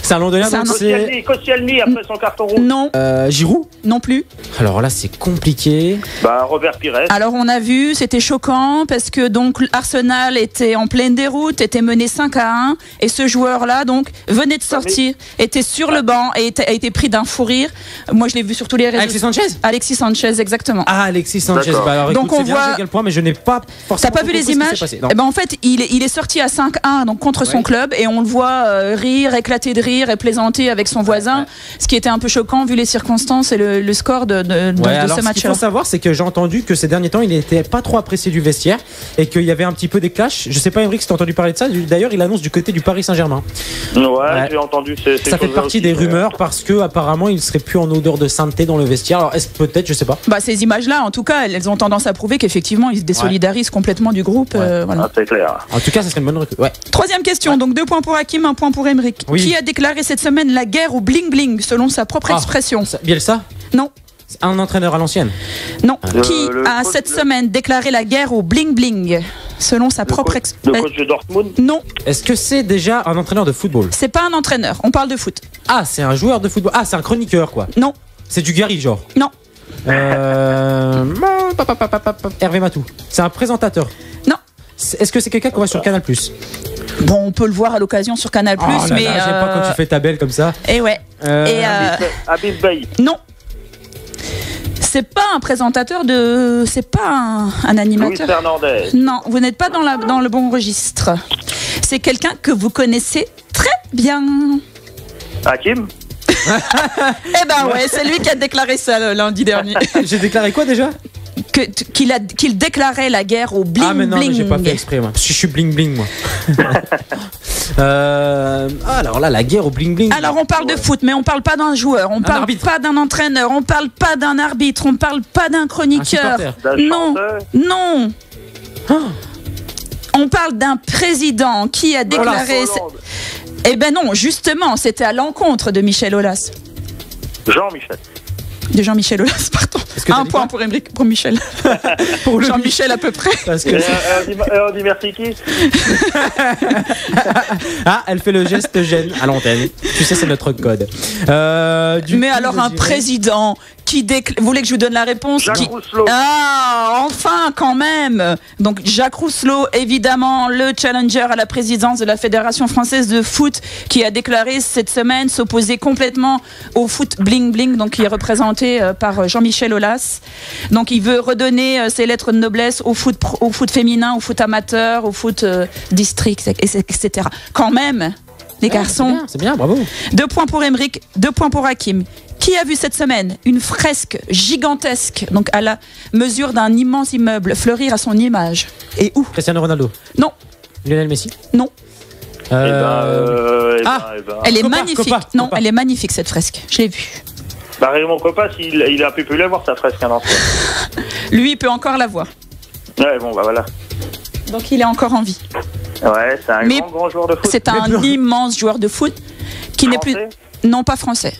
C'est un Londonien, C'est un donc c'est. Koscielny après son carton rouge. Non. Giroud? Non plus. Alors là, c'est compliqué. Bah, Robert Pires. Alors on a vu, c'était choquant parce que donc Arsenal était en pleine déroute, était mené 5-1 et ce joueur-là donc venait de sortir, était sur le banc et a été pris d'un fou rire. Moi je l'ai vu sur tous les réseaux. Alexis Sanchez? Alexis Sanchez, exactement. Ah, Alexis Sanchez. D'accord. Bah alors, Donc, écoute, on c'est bien, voit- j'ai quel point, mais je n'ai pas T'as forcément. pas vu les compris ce qui s'est images? passé. Non. Eh ben en fait, il est sorti à 5-1 donc contre son Ouais. club et on le voit rire, éclater de rire et plaisanter avec son voisin, ce qui était un peu choquant vu les circonstances et le score de Ouais, alors ce ce qu'il match-là. faut savoir, c'est que j'ai entendu que ces derniers temps, il n'était pas trop apprécié du vestiaire et qu'il y avait un petit peu des clashs. Je sais pas, Aymeric, si t'as entendu parler de ça. D'ailleurs, il annonce du côté du Paris Saint-Germain. Ouais, j'ai entendu. Ça fait partie des rumeurs parce que apparemment, il serait plus en odeur de sainteté dans le vestiaire. Alors, est-ce peut-être, je sais pas. Bah, ces images-là, en tout cas, elles ont tendance à prouver qu'effectivement, ils se désolidarisent complètement du groupe. Voilà. Ah, c'est clair. En tout cas, ça serait une bonne recrue. Ouais. Troisième question, donc 2 points pour Hakim, 1 point pour Aymeric. Oui. Qui a déclaré cette semaine la guerre au bling-bling, selon sa propre expression? Bielsa? Non, C'est un entraîneur à l'ancienne. non. Le- Qui le a coach- cette semaine déclaré la guerre au bling-bling, selon sa propre Le expression? coach de Dortmund. Non, Est-ce que c'est déjà un entraîneur de football? c'est pas un entraîneur, on parle de foot. Ah, c'est un joueur de football. Ah, c'est un chroniqueur, quoi. Non, C'est du Gary, genre. non, Hervé Matou. C'est un présentateur. non. Est-ce que c'est quelqu'un qu'on voit sur Canal+? Bon, on peut le voir à l'occasion sur Canal+, Oh là mais... là, j'aime pas quand tu fais ta belle comme ça. Et ouais. Et Habib Bey. non. C'est pas un présentateur de... C'est pas un Luis animateur. Fernandez. Non, vous n'êtes pas dans le bon registre. C'est quelqu'un que vous connaissez très bien. Hakim. Eh ben ouais, c'est lui qui a déclaré ça le lundi dernier. J'ai déclaré quoi déjà? Qu'il déclarait la guerre au bling Ah, mais non, mais bling. j'ai pas fait exprès, moi. Parce que je suis bling bling, moi. Alors là, la guerre au bling bling. Alors on parle de foot, mais on parle pas d'un joueur, on parle arbitre. pas d'un entraîneur, on parle pas d'un arbitre, on parle pas d'un chroniqueur. supporter. D'un Non, chanteur. non. On parle d'un président qui a déclaré. Hollande. Eh ben non, justement, c'était à l'encontre de Michel Aulas. Jean-Michel. De Jean-Michel Aulas, pardon. que t'as Un dit point quoi pour Aymeric, pour Michel. Pour le Jean-Michel à peu près. Parce que Et on dit merci qui? ah, elle fait le geste gêne à l'antenne. Tu sais, c'est notre code. Mais alors un président qui vous voulez que je vous donne la réponse? Jacques Rousselot. Ah, enfin quand même. Donc Jacques Rousselot, évidemment, le challenger à la présidence de la Fédération française de foot, qui a déclaré cette semaine s'opposer complètement au foot bling bling, donc qui est représenté par Jean-Michel Aulas. Donc il veut redonner ses lettres de noblesse au foot féminin, au foot amateur, au foot district, etc. Quand même, les garçons. C'est bien, bravo. 2 points pour Aymeric, 2 points pour Hakim. Qui a vu cette semaine une fresque gigantesque, donc à la mesure d'un immense immeuble, fleurir à son image? Et où? Cristiano Ronaldo. Non, Lionel Messi. non. Elle est Copa, magnifique. Copa, Non, Copa. elle est magnifique cette fresque. Je l'ai vue. Bah, Raymond Copas, il a pu plus la voir sa fresque un enfant. Lui, il peut encore la voir. Ouais, bon, bah voilà. Donc il est encore en vie. Ouais, c'est un Mais grand joueur de foot. C'est un immense joueur de foot qui n'est plus. Français. Non, pas français.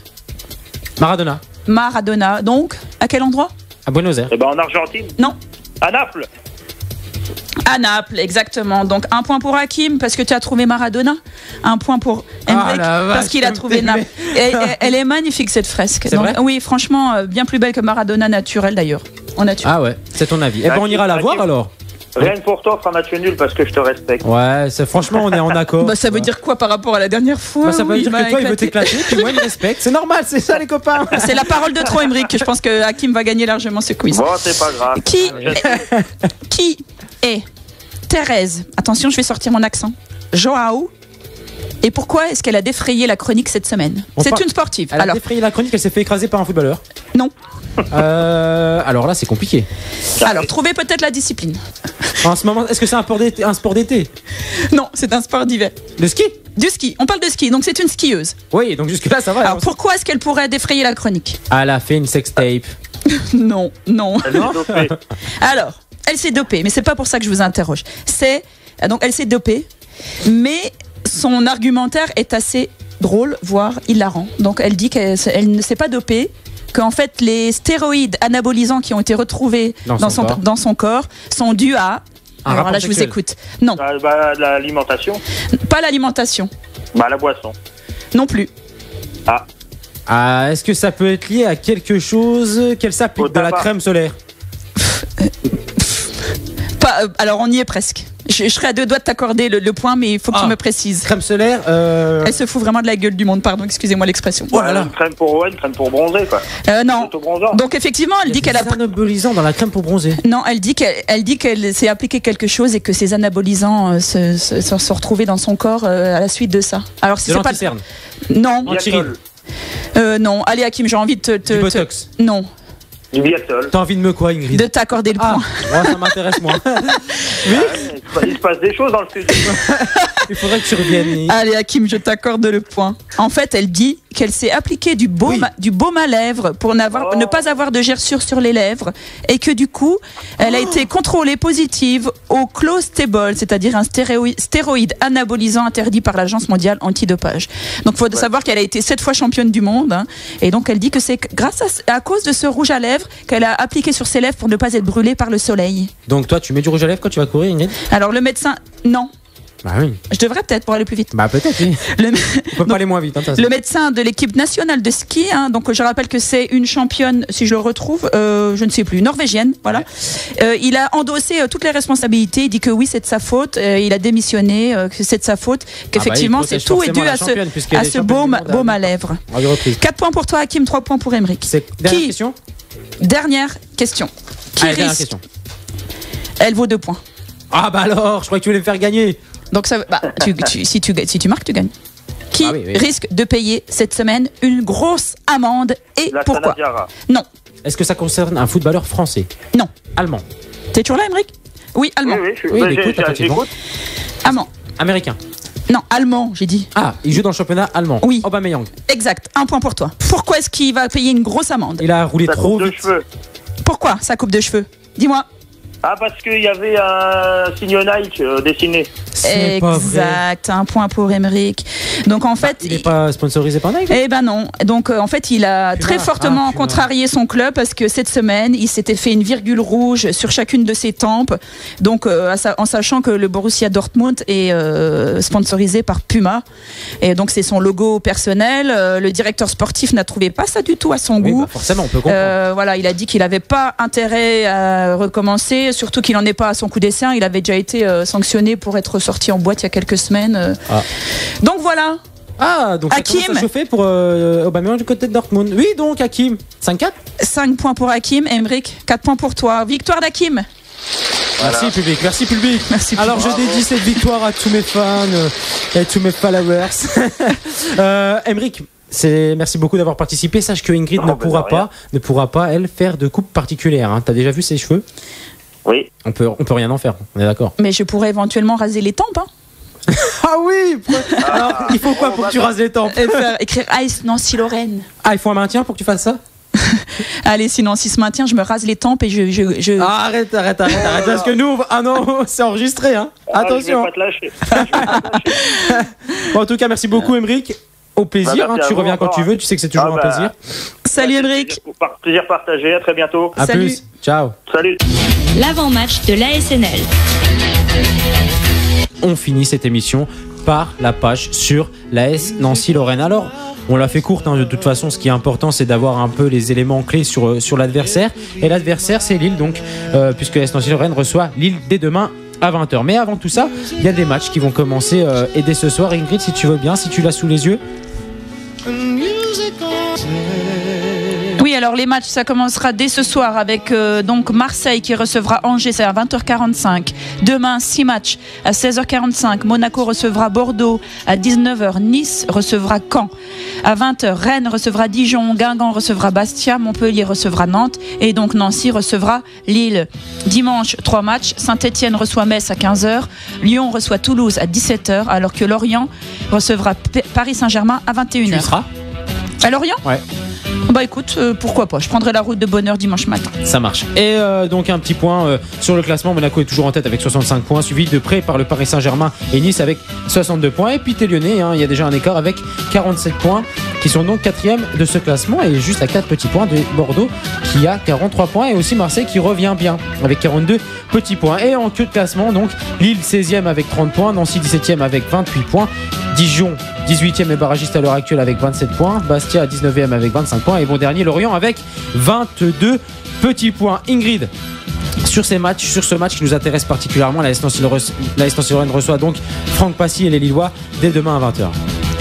Maradona. Maradona. Donc, à quel endroit? À Buenos Aires. Eh ben, en Argentine. Non. À Naples. À Naples, exactement. Donc 1 point pour Hakim parce que tu as trouvé Maradona. 1 point pour Aymeric la vache, parce qu'il a comme trouvé t'es Naples. Et elle est magnifique cette fresque. C'est vrai oui, franchement, bien plus belle que Maradona naturel d'ailleurs. En nature. Ah ouais, c'est ton avis. Eh ben, on ira la voir alors. Rien que pour toi, on fera match nul parce que je te respecte. Ouais, franchement, on est en accord. Bah, ça veut dire quoi par rapport à la dernière fois? Bah, ça veut où dire m'a que toi, il veut éclaté t'éclater, puis moi, il me respecte. C'est normal, c'est ça, les copains. C'est la parole de trop, Émeric. Je pense que Hakim va gagner largement ce quiz. Bon, c'est pas grave. Qui est Thérèse? Attention, je vais sortir mon accent. Joao. Et pourquoi est-ce qu'elle a défrayé la chronique cette semaine? C'est une sportive. Elle a défrayé la chronique, elle s'est fait écraser par un footballeur. Non. Alors là, c'est compliqué. Alors, trouvez peut-être la discipline. En ce moment, est-ce que c'est un sport d'été? Non, c'est un sport d'hiver. Le ski? Du ski. On parle de ski, donc c'est une skieuse. Oui, donc jusque-là, ça va. Alors, pourquoi est-ce qu'elle pourrait défrayer la chronique? Elle a fait une sextape. Non. Elle est dopée. Alors, elle s'est dopée, mais c'est pas pour ça que je vous interroge. Donc, elle s'est dopée, mais son argumentaire est assez drôle, voire hilarant. Donc, elle dit qu'elle ne s'est pas dopée, qu'en fait, les stéroïdes anabolisants qui ont été retrouvés dans son corps sont dus à... Alors là, je vous écoute. Non. L'alimentation. Pas l'alimentation. La boisson. Non plus. Est-ce que ça peut être lié à quelque chose qu'elle s'applique de la crème solaire? Alors, on y est presque. Je serais à 2 doigts de t'accorder le point, mais il faut que tu me précises. Crème solaire. Elle se fout vraiment de la gueule du monde, pardon, excusez-moi l'expression. Une crème pour bronzer, quoi. Non. Donc effectivement, elle dit qu'elle a anabolisants dans la crème pour bronzer. Non, elle dit qu'elle s'est appliqué quelque chose et que ces anabolisants se sont retrouvés dans son corps à la suite de ça. Alors si c'est pas non. Non. Allez Hakim, j'ai envie de du botox. Non. Du Viaxol. T'as envie de me quoi, Ingrid? De t'accorder le point. Moi, ça m'intéresse, moi. Oui. Il se passe des choses dans le studio. Il faudrait que tu reviennes. Allez, Hakim, je t'accorde le point. En fait, elle dit qu'elle s'est appliqué du baume à lèvres pour ne pas avoir de gerçure sur les lèvres et que du coup, elle a été contrôlée positive au clostébol, c'est-à-dire un stéroïde anabolisant interdit par l'Agence mondiale antidopage. Donc, il faut savoir qu'elle a été 7 fois championne du monde. Et donc, elle dit que c'est grâce à cause de ce rouge à lèvres qu'elle a appliqué sur ses lèvres pour ne pas être brûlée par le soleil. Donc, toi, tu mets du rouge à lèvres quand tu vas courir, Ingrid? Alors, le médecin, non. Bah oui. Je devrais peut-être pour aller plus vite. Bah peut-être, oui. On peut pas aller moins vite. Le médecin de l'équipe nationale de ski, donc je rappelle que c'est une championne, si je le retrouve, je ne sais plus, norvégienne, voilà. Ouais. Il a endossé toutes les responsabilités, il dit que oui, c'est de sa faute, il a démissionné, que c'est de sa faute, qu'effectivement, c'est tout est dû à ce baume à lèvres. 4 points pour toi, Hakim, 3 points pour Émeric. Dernière question. Dernière question. Dernière question. Elle vaut 2 points. Ah bah alors, je crois que tu voulais me faire gagner. Donc ça, si tu marques, tu gagnes. Qui risque de payer cette semaine une grosse amende et pourquoi? Non. Est-ce que ça concerne un footballeur français? Non. Allemand. T'es toujours là, Émeric? Oui, allemand. Oui, j'écoute. Allemand. Américain. Non, allemand, j'ai dit. Ah, il joue dans le championnat allemand. Oui. Aubameyang. Exact. 1 point pour toi. Pourquoi est-ce qu'il va payer une grosse amende? Il a roulé trop vite. Pourquoi sa coupe de cheveux? Dis-moi. Parce qu'il y avait un signe Nike dessiné. Exact, 1 point pour Émeric. Donc en fait, il n'est pas sponsorisé par Nike? Eh ben non. Donc en fait, il a très fortement contrarié son club parce que cette semaine, il s'était fait une virgule rouge sur chacune de ses tempes. Donc en sachant que le Borussia Dortmund est sponsorisé par Puma et donc c'est son logo personnel. Le directeur sportif n'a trouvé pas ça du tout à son goût. Forcément, on peut comprendre. Voilà, il a dit qu'il n'avait pas intérêt à recommencer. Surtout qu'il n'en est pas à son coup d'essai. Il avait déjà été sanctionné pour être sorti en boîte il y a quelques semaines. Donc voilà. Donc Hakim. Ça commence à chauffer pour Aubameyang du côté de Dortmund. Oui, donc Hakim. 5-4. 5 points pour Hakim. Émeric, 4 points pour toi. Victoire d'Hakim. Voilà. Merci public. Merci public. Alors je dédie cette victoire à tous mes fans et à tous mes followers. Émeric. Merci beaucoup d'avoir participé. Sache que Ingrid ne pourra pas elle faire de coupe particulière. T'as déjà vu ses cheveux? Oui. On peut rien en faire. On est d'accord. Mais je pourrais éventuellement raser les tempes. Ah oui. Alors il faut quoi pour que tu rases les tempes? Écrire Ice Nancy Lorraine. Il faut un maintien pour que tu fasses ça? Allez, sinon si ce maintien, je me rase les tempes et je... Arrête parce que nous c'est enregistré attention. Je vais pas te lâcher. Bon, en tout cas, merci beaucoup Émeric. Au plaisir, tu reviens quand tu veux, tu sais que c'est toujours un plaisir. Salut Émeric. Plaisir partagé, à très bientôt. À plus, ciao. Salut. L'avant-match de l'ASNL. On finit cette émission par la page sur l'AS Nancy-Lorraine. Alors, on l'a fait courte, hein, de toute façon. Ce qui est important, c'est d'avoir un peu les éléments clés sur l'adversaire. Et l'adversaire, c'est Lille, donc, puisque l'AS Nancy-Lorraine reçoit Lille dès demain à 20h. Mais avant tout ça, il y a des matchs qui vont commencer et dès ce soir. Ingrid, si tu veux bien, si tu l'as sous les yeux. Oui, alors les matchs, ça commencera dès ce soir avec donc Marseille qui recevra Angers, c'est à 20h45. Demain, 6 matchs à 16h45. Monaco recevra Bordeaux à 19h. Nice recevra Caen à 20h. Rennes recevra Dijon. Guingamp recevra Bastia. Montpellier recevra Nantes. Et donc Nancy recevra Lille. Dimanche, 3 matchs. Saint-Etienne reçoit Metz à 15h. Lyon reçoit Toulouse à 17h. Alors que Lorient recevra Paris Saint-Germain à 21h. Tu y seras ? À Lorient ? Ouais. Bah écoute, pourquoi pas, je prendrai la route de bonne heure dimanche matin. Ça marche. Et donc un petit point sur le classement. Monaco est toujours en tête avec 65 points, suivi de près par le Paris Saint-Germain et Nice avec 62 points. Et puis t'es Lyonnais, hein, il y a déjà un écart avec 47 points qui sont donc 4e de ce classement et juste à 4 petits points de Bordeaux qui a 43 points et aussi Marseille qui revient bien avec 42 petits points. Et en queue de classement, donc Lille 16e avec 30 points, Nancy 17e avec 28 points, Dijon 18e et barragiste à l'heure actuelle avec 27 points, Bastia 19e avec 25 points et bon dernier Lorient avec 22 petits points. Ingrid, sur ce match qui nous intéresse particulièrement, l'AS Nancy-Lorraine reçoit donc Franck Passy et les Lillois dès demain à 20h.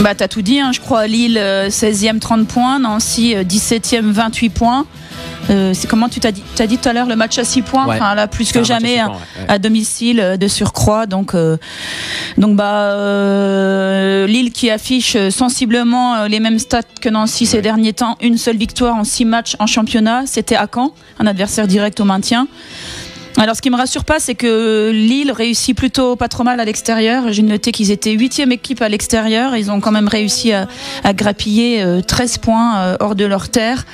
Bah t'as tout dit, hein, je crois. Lille 16e 30 points, Nancy 17e 28 poins. C'est comment tu t'as dit tout à l'heure le match à 6 points, ouais. Enfin, là plus que jamais points, ouais. À domicile de surcroît, donc Lille qui affiche sensiblement les mêmes stats que Nancy ces derniers temps, une seule victoire en 6 matchs en championnat, c'était à Caen, un adversaire direct au maintien. Alors ce qui me rassure pas, c'est que Lille réussit plutôt pas trop mal à l'extérieur. J'ai noté qu'ils étaient 8e équipe à l'extérieur. Ils ont quand même réussi à grappiller 13 points hors de leur terre.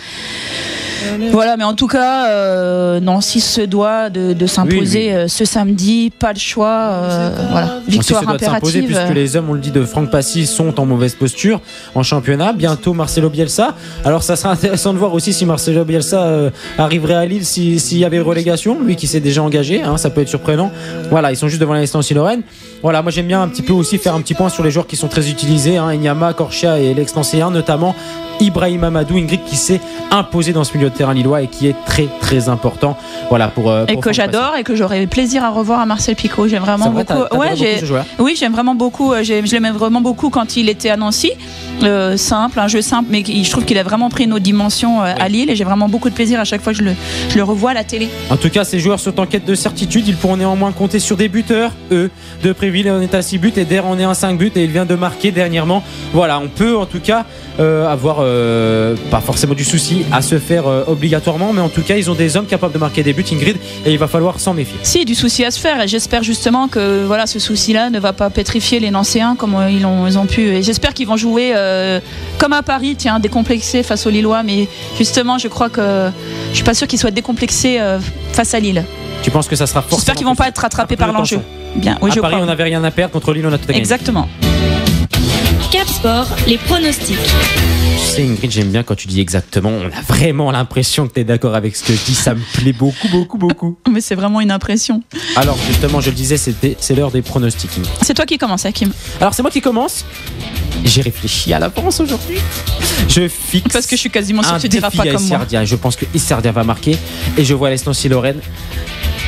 Voilà, mais en tout cas, Nancy se doit de s'imposer ce samedi. Pas le choix. Voilà, victoire impérative. Puisque les hommes, on le dit, de Franck Passy sont en mauvaise posture en championnat. Bientôt Marcelo Bielsa. Alors ça sera intéressant de voir aussi si Marcelo Bielsa arriverait à Lille s'il y avait relégation. Lui qui s'est déjà engagé, hein, ça peut être surprenant. Voilà, ils sont juste devant l'AS Nancy-Lorraine. Voilà, moi j'aime bien un petit peu aussi faire un petit point sur les joueurs qui sont très utilisés, hein, Enyama, Corchia et l'ex-Nancéen, notamment Ibrahim Amadou, Ingrid, qui s'est imposé dans ce milieu de terrain lillois et qui est très très important. Voilà pour et que j'adore Passy. Et que j'aurais plaisir à revoir à Marcel Picot. J'aime vraiment beaucoup. Oui, j'aime vraiment beaucoup. Je l'aimais vraiment beaucoup quand il était à Nancy. Simple, un jeu simple, mais je trouve qu'il a vraiment pris une autre dimension à Lille et j'ai vraiment beaucoup de plaisir à chaque fois que je le revois à la télé. En tout cas, ces joueurs sont en quête de certitude. Ils pourront néanmoins compter sur des buteurs. De Préville en est à 6 buts et Der en est à 5 buts et il vient de marquer dernièrement. Voilà, on peut en tout cas avoir pas forcément du souci à se faire obligatoirement, mais en tout cas ils ont des hommes capables de marquer des buts, Ingrid, et il va falloir s'en méfier. Si, du souci à se faire, et j'espère justement que voilà, ce souci-là ne va pas pétrifier les Nancéens comme ils ont pu, et j'espère qu'ils vont jouer comme à Paris, tiens, décomplexés face aux Lillois, mais justement je crois que je suis pas sûr qu'ils soient décomplexés face à Lille. Tu penses que ça sera forcément? J'espère qu'ils vont pas être rattrapés par l'enjeu. Bien, oui, à Paris, on n'avait rien à perdre, contre Lille, on a tout à gagner. Exactement. Cap Sport, les pronostics. Tu sais, Ingrid, j'aime bien quand tu dis exactement. On a vraiment l'impression que tu es d'accord avec ce que je dis. Ça me plaît beaucoup, beaucoup, beaucoup. Mais c'est vraiment une impression. Alors, justement, je le disais, c'est l'heure des pronostics. C'est toi qui commence, Hakim. Alors, c'est moi qui commence. J'ai réfléchi à l'avance aujourd'hui. Je fixe. Parce que je suis quasiment sûr que tu diras pas comme moi. Je pense que Isardia va marquer. Et je vois l'AS Nancy-Lorraine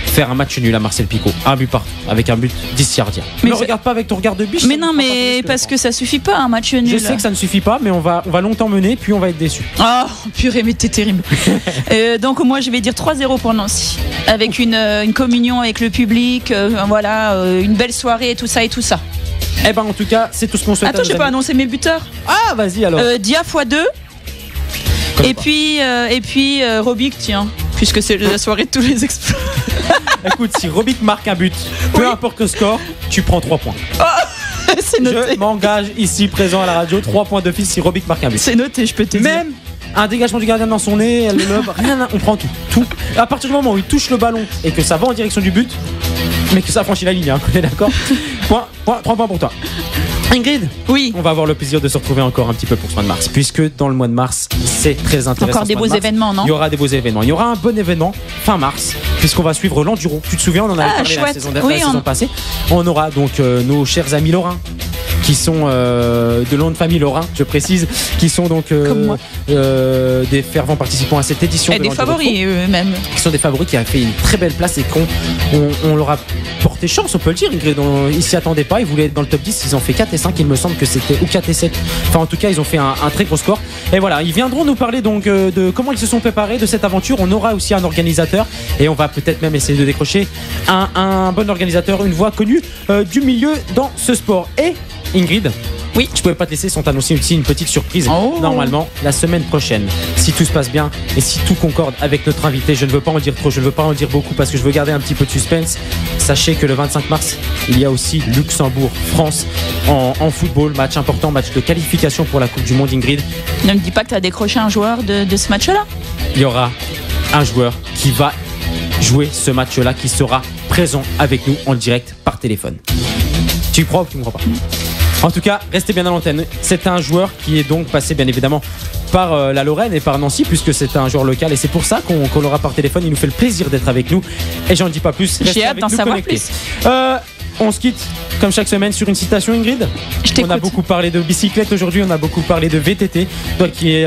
faire un match nul à Marcel Picot. Un but partout, avec un but d'Isardia. Mais regarde pas avec ton regard de biche. Mais non, mais parce que ça suffit pas, un match nul. Je sais que ça ne suffit pas, mais on va longtemps mener, puis on va être déçus. Oh, purée, mais t'es terrible. Donc moi, je vais dire 3-0 pour Nancy. Avec une communion avec le public, une belle soirée et tout ça. Eh ben en tout cas, c'est tout ce qu'on souhaite. Attends, je vais pas annoncer mes buteurs. Ah, vas-y alors. Dia x2. Et puis Robic, tiens, puisque c'est la soirée de tous les exploits. Écoute, si Robic marque un but, peu importe le score, tu prends 3 points. Oh, c'est noté. Je m'engage ici présent à la radio, 3 points d'office si Robic marque un but. C'est noté, je peux te dire. Même un dégagement du gardien dans son nez, le lobe, rien, on prend tout. À partir du moment où il touche le ballon et que ça va en direction du but, mais que ça franchit la ligne, hein, on est d'accord. 3 points pour toi. Ingrid, oui. On va avoir le plaisir de se retrouver encore un petit peu pour ce mois de mars, puisque dans le mois de mars, c'est très intéressant. Encore des beaux événements, non? Il y aura des beaux événements. Il y aura un bon événement fin mars, puisqu'on va suivre l'enduro. Tu te souviens, on en avait parlé la saison passée. On aura donc nos chers amis lorrains qui sont de nom de famille Lorrain, je précise, qui sont donc des fervents participants à cette édition. Et des favoris eux-mêmes. Qui sont des favoris qui ont fait une très belle place et qu'on leur a porté chance, on peut le dire. Ils s'y attendaient pas, ils voulaient être dans le top 10, ils ont fait 4 et 5, il me semble que c'était, ou 4 et 7. Enfin, en tout cas, ils ont fait un très gros score. Et voilà, ils viendront nous parler donc de comment ils se sont préparés de cette aventure. On aura aussi un organisateur et on va peut-être même essayer de décrocher un bon organisateur, une voix connue du milieu dans ce sport. Et Ingrid, oui, je pouvais pas te laisser sans t'annoncer aussi une petite surprise. Normalement, la semaine prochaine, si tout se passe bien et si tout concorde avec notre invité, je ne veux pas en dire trop, je ne veux pas en dire beaucoup parce que je veux garder un petit peu de suspense. Sachez que le 25 mars, il y a aussi Luxembourg-France en football, match important, match de qualification pour la Coupe du Monde, Ingrid. Ne me dis pas que tu as décroché un joueur de ce match-là. Il y aura un joueur qui va jouer ce match-là, qui sera présent avec nous en direct par téléphone. Tu y crois ou tu ne crois pas ? En tout cas, restez bien à l'antenne. C'est un joueur qui est donc passé bien évidemment par la Lorraine et par Nancy, puisque c'est un joueur local et c'est pour ça qu'on l'aura par téléphone. Il nous fait le plaisir d'être avec nous et j'en dis pas plus. J'ai hâte d'en savoir plus. On se quitte comme chaque semaine sur une citation, Ingrid. On a beaucoup parlé de bicyclette aujourd'hui, on a beaucoup parlé de VTT. Toi qui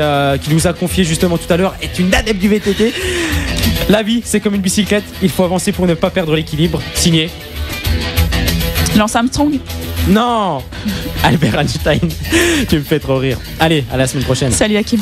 nous a confié justement tout à l'heure est une adepte du VTT. La vie, c'est comme une bicyclette, il faut avancer pour ne pas perdre l'équilibre. Signé Lance Armstrong. Non, Albert Einstein. Tu me fais trop rire. Allez, à la semaine prochaine. Salut Hakim.